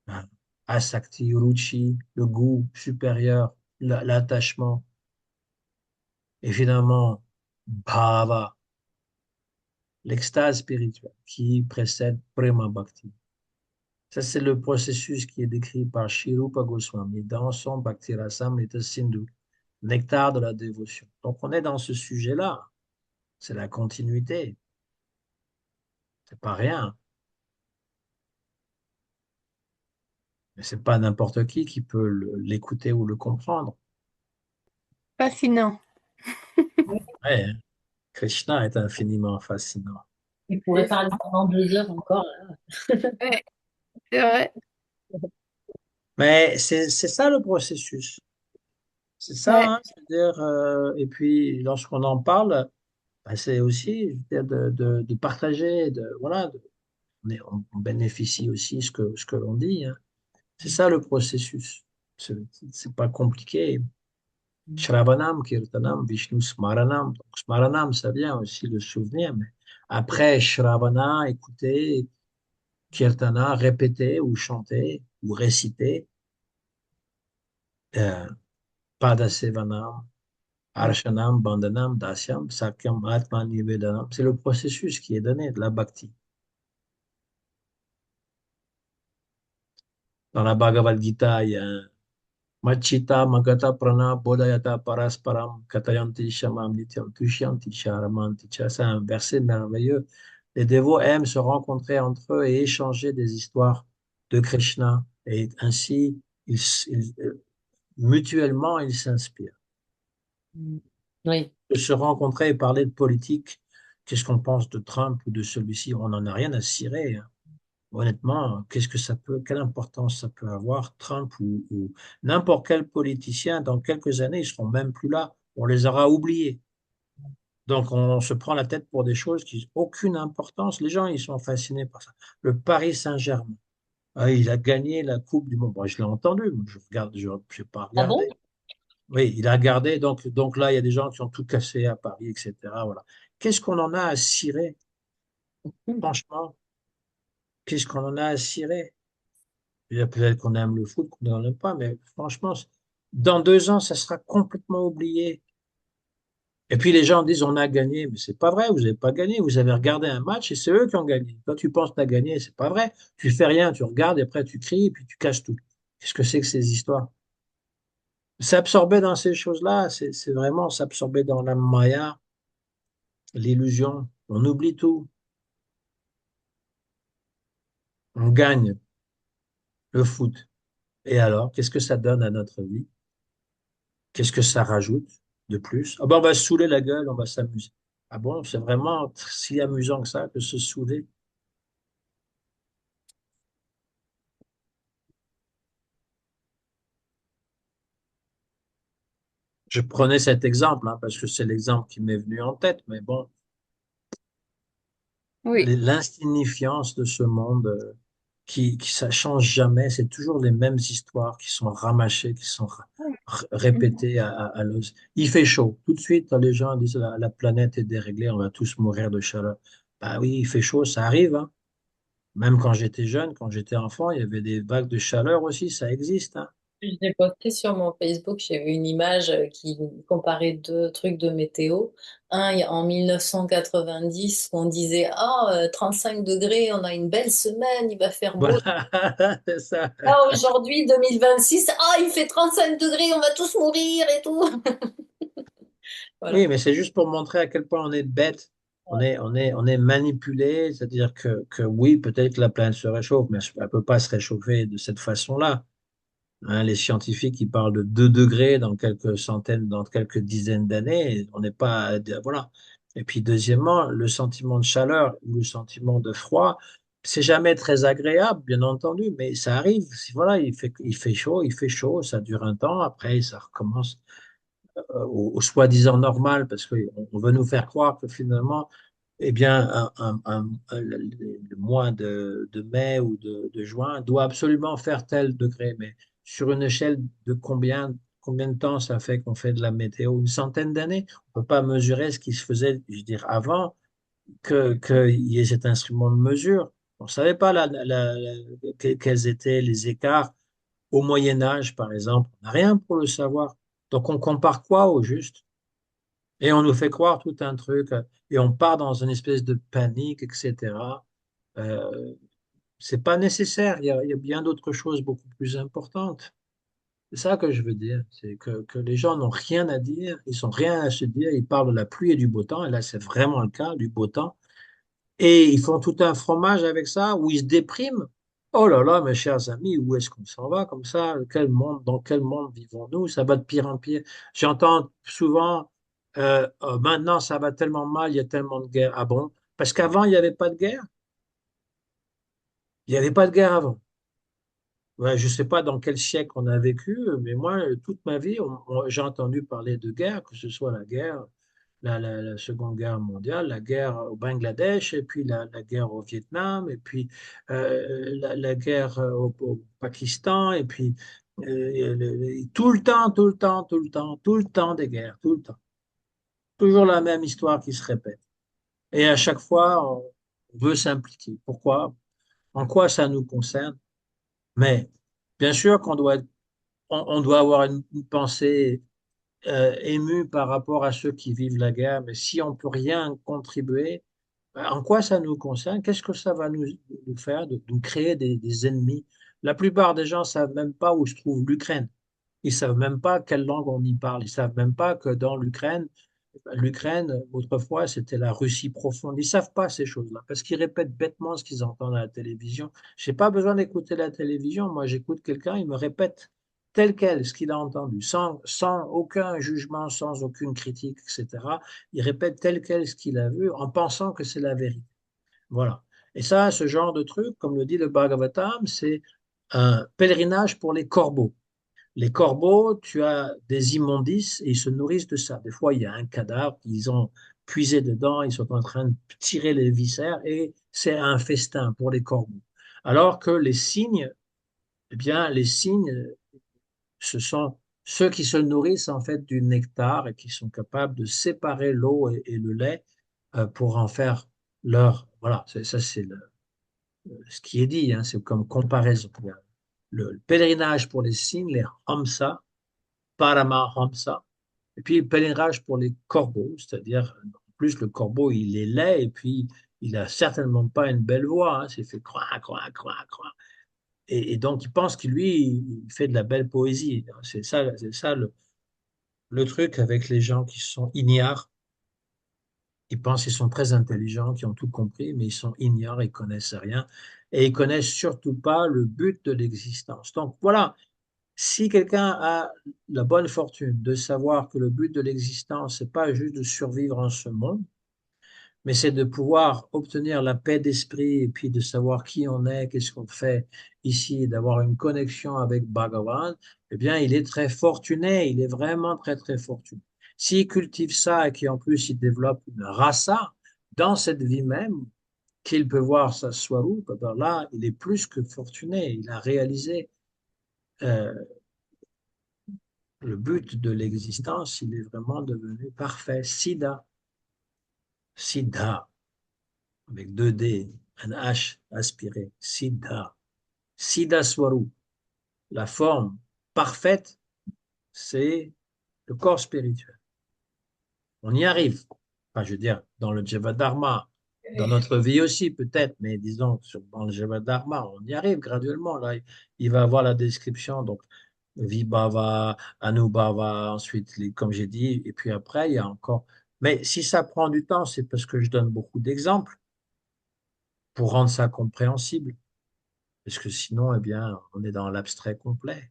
hein, Asakti, Ruchi, le goût supérieur, l'attachement. Et finalement, Bhava, l'extase spirituelle qui précède Prema Bhakti. Ça, c'est le processus qui est décrit par Shirupa Goswami dans son Bhakti Rasamrita Sindhu, nectar de la dévotion. Donc, on est dans ce sujet-là. C'est la continuité. C'est pas rien. Mais c'est pas n'importe qui peut l'écouter ou le comprendre. Fascinant. Ouais, hein. Krishna est infiniment fascinant. On pourrait C'est parler pendant 2 heures encore. ouais, c'est vrai. Mais c'est ça le processus. C'est Ouais. ça, hein. C'est-à-dire, et puis lorsqu'on en parle, bah, c'est aussi je veux dire, de partager, voilà, on bénéficie aussi ce que l'on dit, hein. C'est ça le processus. C'est c'est pas compliqué. Shravanam, Kirtanam, Vishnu Smaranam. Donc, Smaranam, ça vient aussi le souvenir, mais après Shravana, écouter, Kirtana, répéter ou chanter ou réciter, euh, Padasevanam, Arshanam, Bandhanam, Dasyam, Sakyam, Atman, Nivedanam. C'est le processus qui est donné de la bhakti. Dans la Bhagavad Gita, il y a un Machita, Magata, Prana, Bodhayata, Parasparam, Katayanti, Shamam, Nityam, Tushyanti, Charamanti. C'est un verset merveilleux. Les dévots aiment se rencontrer entre eux et échanger des histoires de Krishna. Et ainsi, mutuellement, ils s'inspirent. Oui. De se rencontrer et parler de politique, qu'est-ce qu'on pense de Trump ou de celui-ci? On n'en a rien à cirer, hein. Honnêtement, quelle importance ça peut avoir, Trump ou n'importe quel politicien, dans quelques années, ils seront même plus là. On les aura oubliés. Donc, on se prend la tête pour des choses qui n'ont aucune importance. Les gens, ils sont fascinés par ça. Le Paris Saint-Germain, ah, il a gagné la Coupe du Monde. Bon, je l'ai entendu, mais je regarde, je n'ai pas Ah bon? regardé. Oui, il a regardé. Donc là, il y a des gens qui ont tout cassé à Paris, etc. Voilà. Qu'est-ce qu'on en a à cirer? Franchement, qu'est-ce qu'on en a à cirer? Il y a peut-être qu'on aime le foot, qu'on n'en aime pas, mais franchement, dans 2 ans, ça sera complètement oublié. Et puis les gens disent on a gagné, mais c'est pas vrai, vous n'avez pas gagné, vous avez regardé un match et c'est eux qui ont gagné. Toi, tu penses que tu as gagné, c'est pas vrai. Tu fais rien, tu regardes et après tu cries et puis tu casses tout. Qu'est-ce que c'est que ces histoires? S'absorber dans ces choses-là, c'est vraiment s'absorber dans la maya, l'illusion. On oublie tout. On gagne le foot. Et alors, qu'est-ce que ça donne à notre vie? Qu'est-ce que ça rajoute de plus? Ah ben, on va se saouler la gueule, on va s'amuser. Ah bon, c'est vraiment si amusant que ça, que se saouler. Je prenais cet exemple, hein, parce que c'est l'exemple qui m'est venu en tête, mais bon, Oui. l'insignifiance de ce monde qui ça change jamais, c'est toujours les mêmes histoires qui sont ramachées, qui sont répétées à l'os. Il fait chaud. Tout de suite, les gens disent la planète est déréglée, on va tous mourir de chaleur. Bah oui, il fait chaud, ça arrive, hein. Même quand j'étais jeune, quand j'étais enfant, il y avait des vagues de chaleur aussi, ça existe, hein. J'ai posté sur mon Facebook, j'ai vu une image qui comparait deux trucs de météo. En 1990, on disait, 35 degrés, on a une belle semaine, il va faire beau. Voilà, c'est ça. Là, aujourd'hui, 2026, il fait 35 degrés, on va tous mourir et tout. Voilà. Oui, mais c'est juste pour montrer à quel point on est bête. On est manipulé, c'est-à-dire que oui, peut-être que la planète se réchauffe, mais elle ne peut pas se réchauffer de cette façon-là. Hein, les scientifiques, ils parlent de 2 degrés dans quelques centaines, dans quelques dizaines d'années. On n'est pas, voilà. Et puis, deuxièmement, le sentiment de chaleur ou le sentiment de froid, c'est jamais très agréable, bien entendu, mais ça arrive. Voilà, il fait chaud, ça dure un temps, après, ça recommence au soi-disant normal, parce qu'on veut nous faire croire que finalement, eh bien, le mois de mai ou de juin doit absolument faire tel degré. Mais sur une échelle de combien de temps ça fait qu'on fait de la météo? Une centaine d'années? On ne peut pas mesurer ce qui se faisait, je veux dire, avant qu'il y ait cet instrument de mesure. On ne savait pas quels étaient les écarts au Moyen Âge, par exemple. On n'a rien pour le savoir. Donc on compare quoi au juste? Et on nous fait croire tout un truc, et on part dans une espèce de panique, etc. Euh, c'est pas nécessaire. Il y a bien d'autres choses beaucoup plus importantes. C'est ça que je veux dire. C'est que les gens n'ont rien à dire, ils n'ont rien à se dire. Ils parlent de la pluie et du beau temps, et là c'est vraiment le cas, du beau temps. Et ils font tout un fromage avec ça, où ils se dépriment. Oh là là, mes chers amis, où est-ce qu'on s'en va comme ça? Dans quel monde vivons-nous? Ça va de pire en pire. J'entends souvent, maintenant ça va tellement mal, il y a tellement de guerres. Ah bon? Parce qu'avant, il n'y avait pas de guerre. Il n'y avait pas de guerre avant. Ouais, je ne sais pas dans quel siècle on a vécu, mais moi, toute ma vie, j'ai entendu parler de guerre, que ce soit la guerre, la Seconde Guerre mondiale, la guerre au Bangladesh, et puis la guerre au Vietnam, et puis la guerre au Pakistan, et puis tout le temps, tout le temps, tout le temps, tout le temps des guerres, tout le temps. Toujours la même histoire qui se répète. Et à chaque fois, on veut s'impliquer. Pourquoi? En quoi ça nous concerne? Mais bien sûr qu'on doit on doit avoir une pensée émue par rapport à ceux qui vivent la guerre, mais si on peut rien contribuer, en quoi ça nous concerne? Qu'est-ce que ça va nous faire de nous créer des ennemis? La plupart des gens savent même pas où se trouve l'Ukraine. Ils savent même pas quelle langue on y parle. Ils savent même pas que dans l'Ukraine, autrefois, c'était la Russie profonde. Ils savent pas ces choses-là parce qu'ils répètent bêtement ce qu'ils entendent à la télévision. J'ai pas besoin d'écouter la télévision. Moi, j'écoute quelqu'un, il me répète tel quel ce qu'il a entendu, sans aucun jugement, sans aucune critique, etc. Il répète tel quel ce qu'il a vu en pensant que c'est la vérité. Voilà. Et ça, ce genre de truc, comme le dit le Bhagavatam, c'est un pèlerinage pour les corbeaux. Les corbeaux, tu as des immondices et ils se nourrissent de ça. Des fois, il y a un cadavre, ils ont puisé dedans, ils sont en train de tirer les viscères et c'est un festin pour les corbeaux. Alors que les cygnes, eh bien, les cygnes, ce sont ceux qui se nourrissent en fait du nectar et qui sont capables de séparer l'eau et le lait pour en faire leur. Voilà, ça c'est ce qui est dit, hein, c'est comme comparaison. Le pèlerinage pour les cygnes, les Hamsa, Paramahamsa. Et puis, le pèlerinage pour les corbeaux, c'est-à-dire, en plus, le corbeau, il est laid et puis il a certainement pas une belle voix. Hein, c'est fait croix, croix, croix, croix. Et donc, il pense qu'il lui, il fait de la belle poésie. C'est ça le truc avec les gens qui sont ignares. Ils pensent qu'ils sont très intelligents, qui ont tout compris, mais ils sont ignares, ils connaissent rien. Et ils connaissent surtout pas le but de l'existence. Donc, voilà. Si quelqu'un a la bonne fortune de savoir que le but de l'existence, c'est pas juste de survivre en ce monde, mais c'est de pouvoir obtenir la paix d'esprit et puis de savoir qui on est, qu'est-ce qu'on fait ici, d'avoir une connexion avec Bhagavan, eh bien, il est très fortuné, il est vraiment très, très fortuné. S'il cultive ça et qu'en plus il développe une rasa dans cette vie même, qu'il peut voir sa swarup, ben là, il est plus que fortuné, il a réalisé euh, le but de l'existence, il est vraiment devenu parfait. Siddha, Siddha, avec deux D, un H aspiré, Siddha. Siddha Swarup, la forme parfaite, c'est le corps spirituel. On y arrive. Enfin, je veux dire, dans le Jivadharma, dans notre vie aussi peut-être, mais disons, dans le Jivadharma, on y arrive graduellement. Là, il va avoir la description, donc Vibhava, Anubhava, ensuite, comme j'ai dit, et puis après, il y a encore. Mais si ça prend du temps, c'est parce que je donne beaucoup d'exemples pour rendre ça compréhensible. Parce que sinon, eh bien, on est dans l'abstrait complet.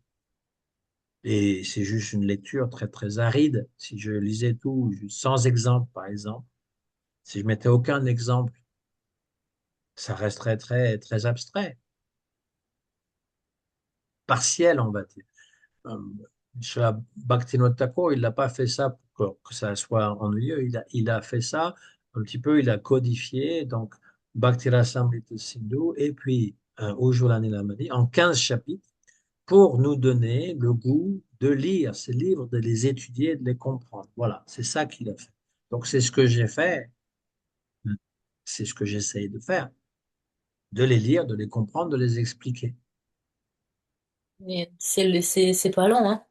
Et c'est juste une lecture très, très aride. Si je lisais tout sans exemple, par exemple, si je mettais aucun exemple, ça resterait très, très abstrait, partiel, on va dire. Euh, Srila Bhaktivinoda Thakur, il n'a pas fait ça pour que ça soit ennuyeux. Il a fait ça un petit peu, il a codifié, donc Bhakti Rasamrita Sindhu et puis Ujjwala Nilamani en 15 chapitres. pour nous donner le goût de lire ces livres, de les étudier, de les comprendre. Voilà, c'est ça qu'il a fait. Donc c'est ce que j'ai fait, c'est ce que j'essaye de faire, de les lire, de les comprendre, de les expliquer. Mais c'est pas long, hein.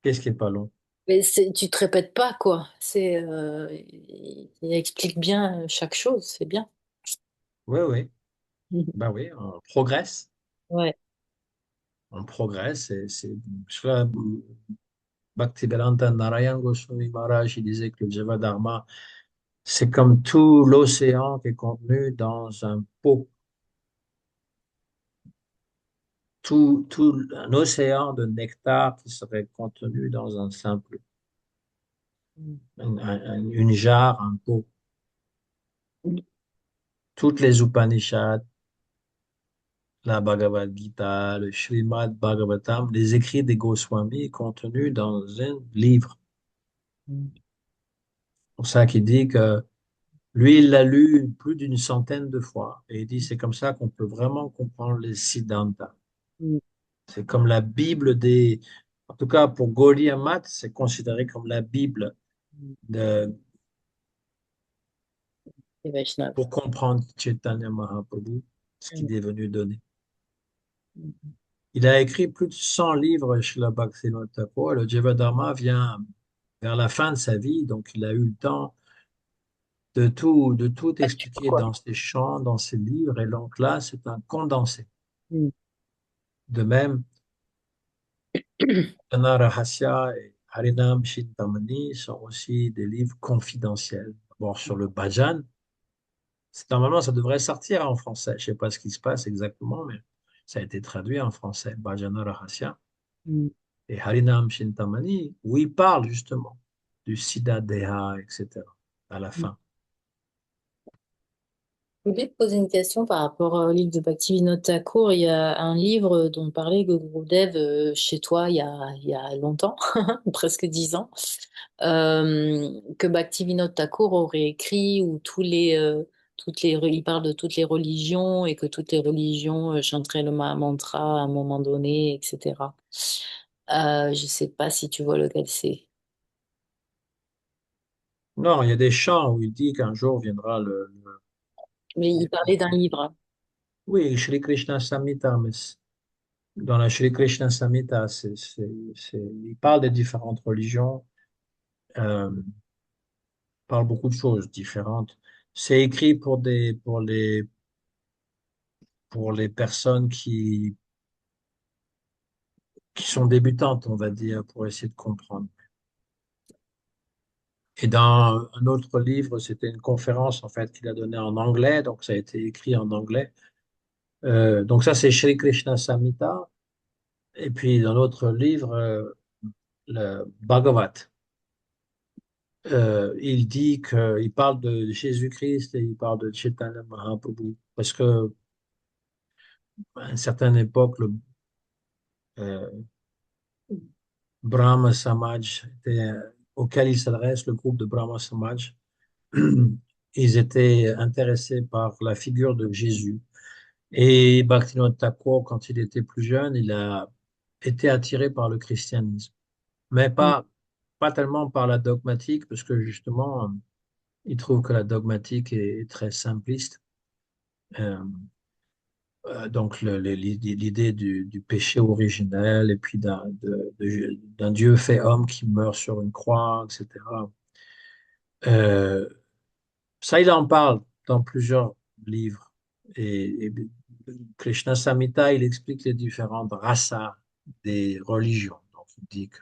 Qu'est-ce qui est pas long? Mais tu te répètes pas, quoi. Il explique bien chaque chose, c'est bien. Oui, oui, Mhm. ben oui, on progresse. Ouais. On progresse. Je fais Bhaktivedanta Narayan Goswami Maharaj, il disait que le Dharma, c'est comme tout l'océan qui est contenu dans un pot, tout un océan de nectar qui serait contenu dans un simple, une jarre, un pot. Toutes les Upanishads, la Bhagavad Gita, le Srimad Bhagavatam, les écrits des Goswamis contenus dans un livre. C'est pour ça qu'il dit que lui, il l'a lu plus d'une centaine de fois. Et il dit, c'est comme ça qu'on peut vraiment comprendre les Siddhanta. C'est comme la Bible des... En tout cas, pour Gaudiya Math, c'est considéré comme la Bible de... Les Vaishnavas. pour comprendre Chaitanya Mahaprabhu, ce qu'il est venu donner. Il a écrit plus de 100 livres chez la Bhaktivinoda Thakur. Le Jivadharma vient vers la fin de sa vie, donc il a eu le temps de tout expliquer Quoi. dans ses chants, dans ses livres. Et donc là, c'est un condensé. De même, Jnana Rahasya et Harinam Chintamani sont aussi des livres confidentiels. D'abord sur le bhajan, normalement ça devrait sortir en français. Je ne sais pas ce qui se passe exactement, mais ça a été traduit en français, Bhajana Rahasya et Harinam Chintamani, où il parle justement du Siddha Deha, etc. à la fin. Je voulais te poser une question par rapport au livre de Bhaktivinoda Thakur. Il y a un livre dont parlait Gurudev chez toi il y a longtemps, presque 10 ans, que Bhaktivinoda Thakur aurait écrit où il parle de toutes les religions et que toutes les religions chanteraient le mantra à un moment donné, etc. Je sais pas si tu vois lequel c'est. Non, il y a des chants où il dit qu'un jour viendra Mais il parlait d'un livre. Oui, Shri Krishna Samhita, mais dans la Shri Krishna Samhita, il parle des différentes religions, il parle beaucoup de choses différentes. C'est écrit pour les personnes qui sont débutantes, on va dire, pour essayer de comprendre. Et dans un autre livre, c'était une conférence en fait qu'il a donnée en anglais, donc ça a été écrit en anglais. Donc ça, c'est Shri Krishna Samhita. Et puis dans l'autre livre, le Bhagavat. Il dit qu'il parle de Jésus-Christ et il parle de Chaitanya Mahaprabhu. Parce que à une certaine époque, le euh, Brahma Samaj auquel il s'adresse, le groupe de Brahma Samaj, ils étaient intéressés par la figure de Jésus. Et Bhaktivinoda Thakur, quand il était plus jeune, il a été attiré par le christianisme. Mais pas tellement par la dogmatique, parce que justement, il trouve que la dogmatique est très simpliste. Euh, donc l'idée du péché originel et puis d'un Dieu fait homme qui meurt sur une croix, etc. Euh, Ça, il en parle dans plusieurs livres. Et Krishna Samhita, il explique les différentes rasas des religions. Donc, il dit que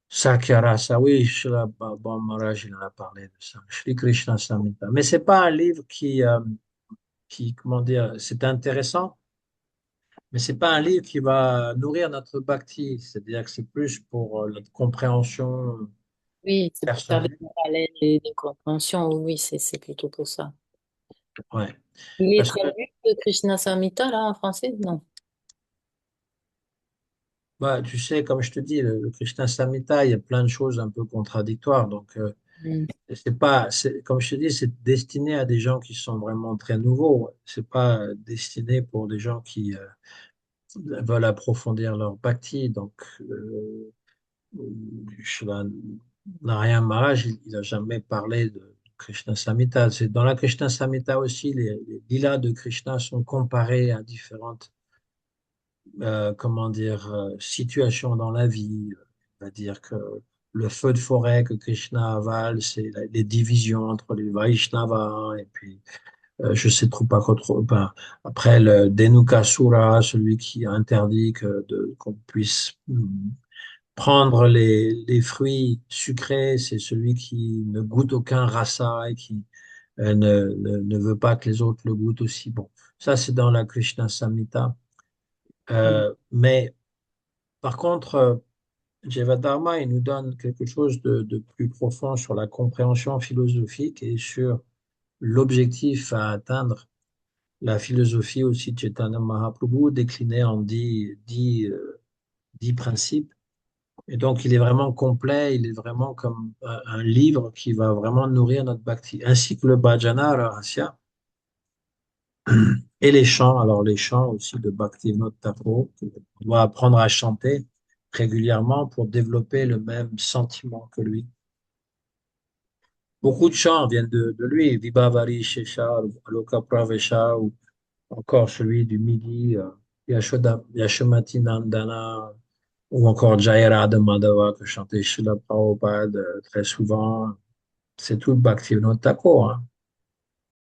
Sakya Rasa, oui, Srila Baba Maharaj, il en a parlé de ça. Shri Krishna Samhita. Mais c'est pas un livre comment dire, c'est intéressant, mais c'est pas un livre qui va nourrir notre bhakti. C'est-à-dire que c'est plus pour notre compréhension Oui, c'est pour faire des personnelle. parallèles et des compréhensions. Oui, oui, c'est plutôt pour ça. Ouais. Il est Parce que, traduit de Krishna Samhita là en français? Non. bah, tu sais, comme je te dis, le Krishna Samhita, il y a plein de choses un peu contradictoires. Donc, Mm. C'est pas, comme je te dis, c'est destiné à des gens qui sont vraiment très nouveaux. C'est pas destiné pour des gens qui veulent approfondir leur bhakti. Donc, Shri Narayan Maharaj, il n'a jamais parlé de Krishna Samhita. C'est dans la Krishna Samhita aussi, les lilas de Krishna sont comparés à différentes, comment dire, situations dans la vie. On va dire que le feu de forêt que Krishna avale, c'est les divisions entre les Vaishnavas, et puis je sais trop pas quoi trop. Ben, après le Dhenukasura, celui qui interdit qu'on puisse prendre les fruits sucrés, c'est celui qui ne goûte aucun rasa et qui ne veut pas que les autres le goûtent aussi. Bon, ça c'est dans la Krishna Samhita. Mais par contre, Jivadharma, il nous donne quelque chose de plus profond sur la compréhension philosophique et sur l'objectif à atteindre. La philosophie aussi de Chaitanya Mahaprabhu déclinée en 10 principes. Et donc, il est vraiment complet, il est vraiment comme un livre qui va vraiment nourrir notre bhakti, ainsi que le bhajana rahasya et les chants. Alors, les chants aussi de Bhaktivinoda Thakur, qu'on doit apprendre à chanter régulièrement pour développer le même sentiment que lui. Beaucoup de chants viennent de lui, Vibhavari Shesha, Aloka Pravesha, ou encore celui du Midi, Yashomati Nandana, ou encore Jai Radha Madhava que chantait Srila Prabhupada très souvent. C'est tout le Bhaktivinoda Thakur, hein.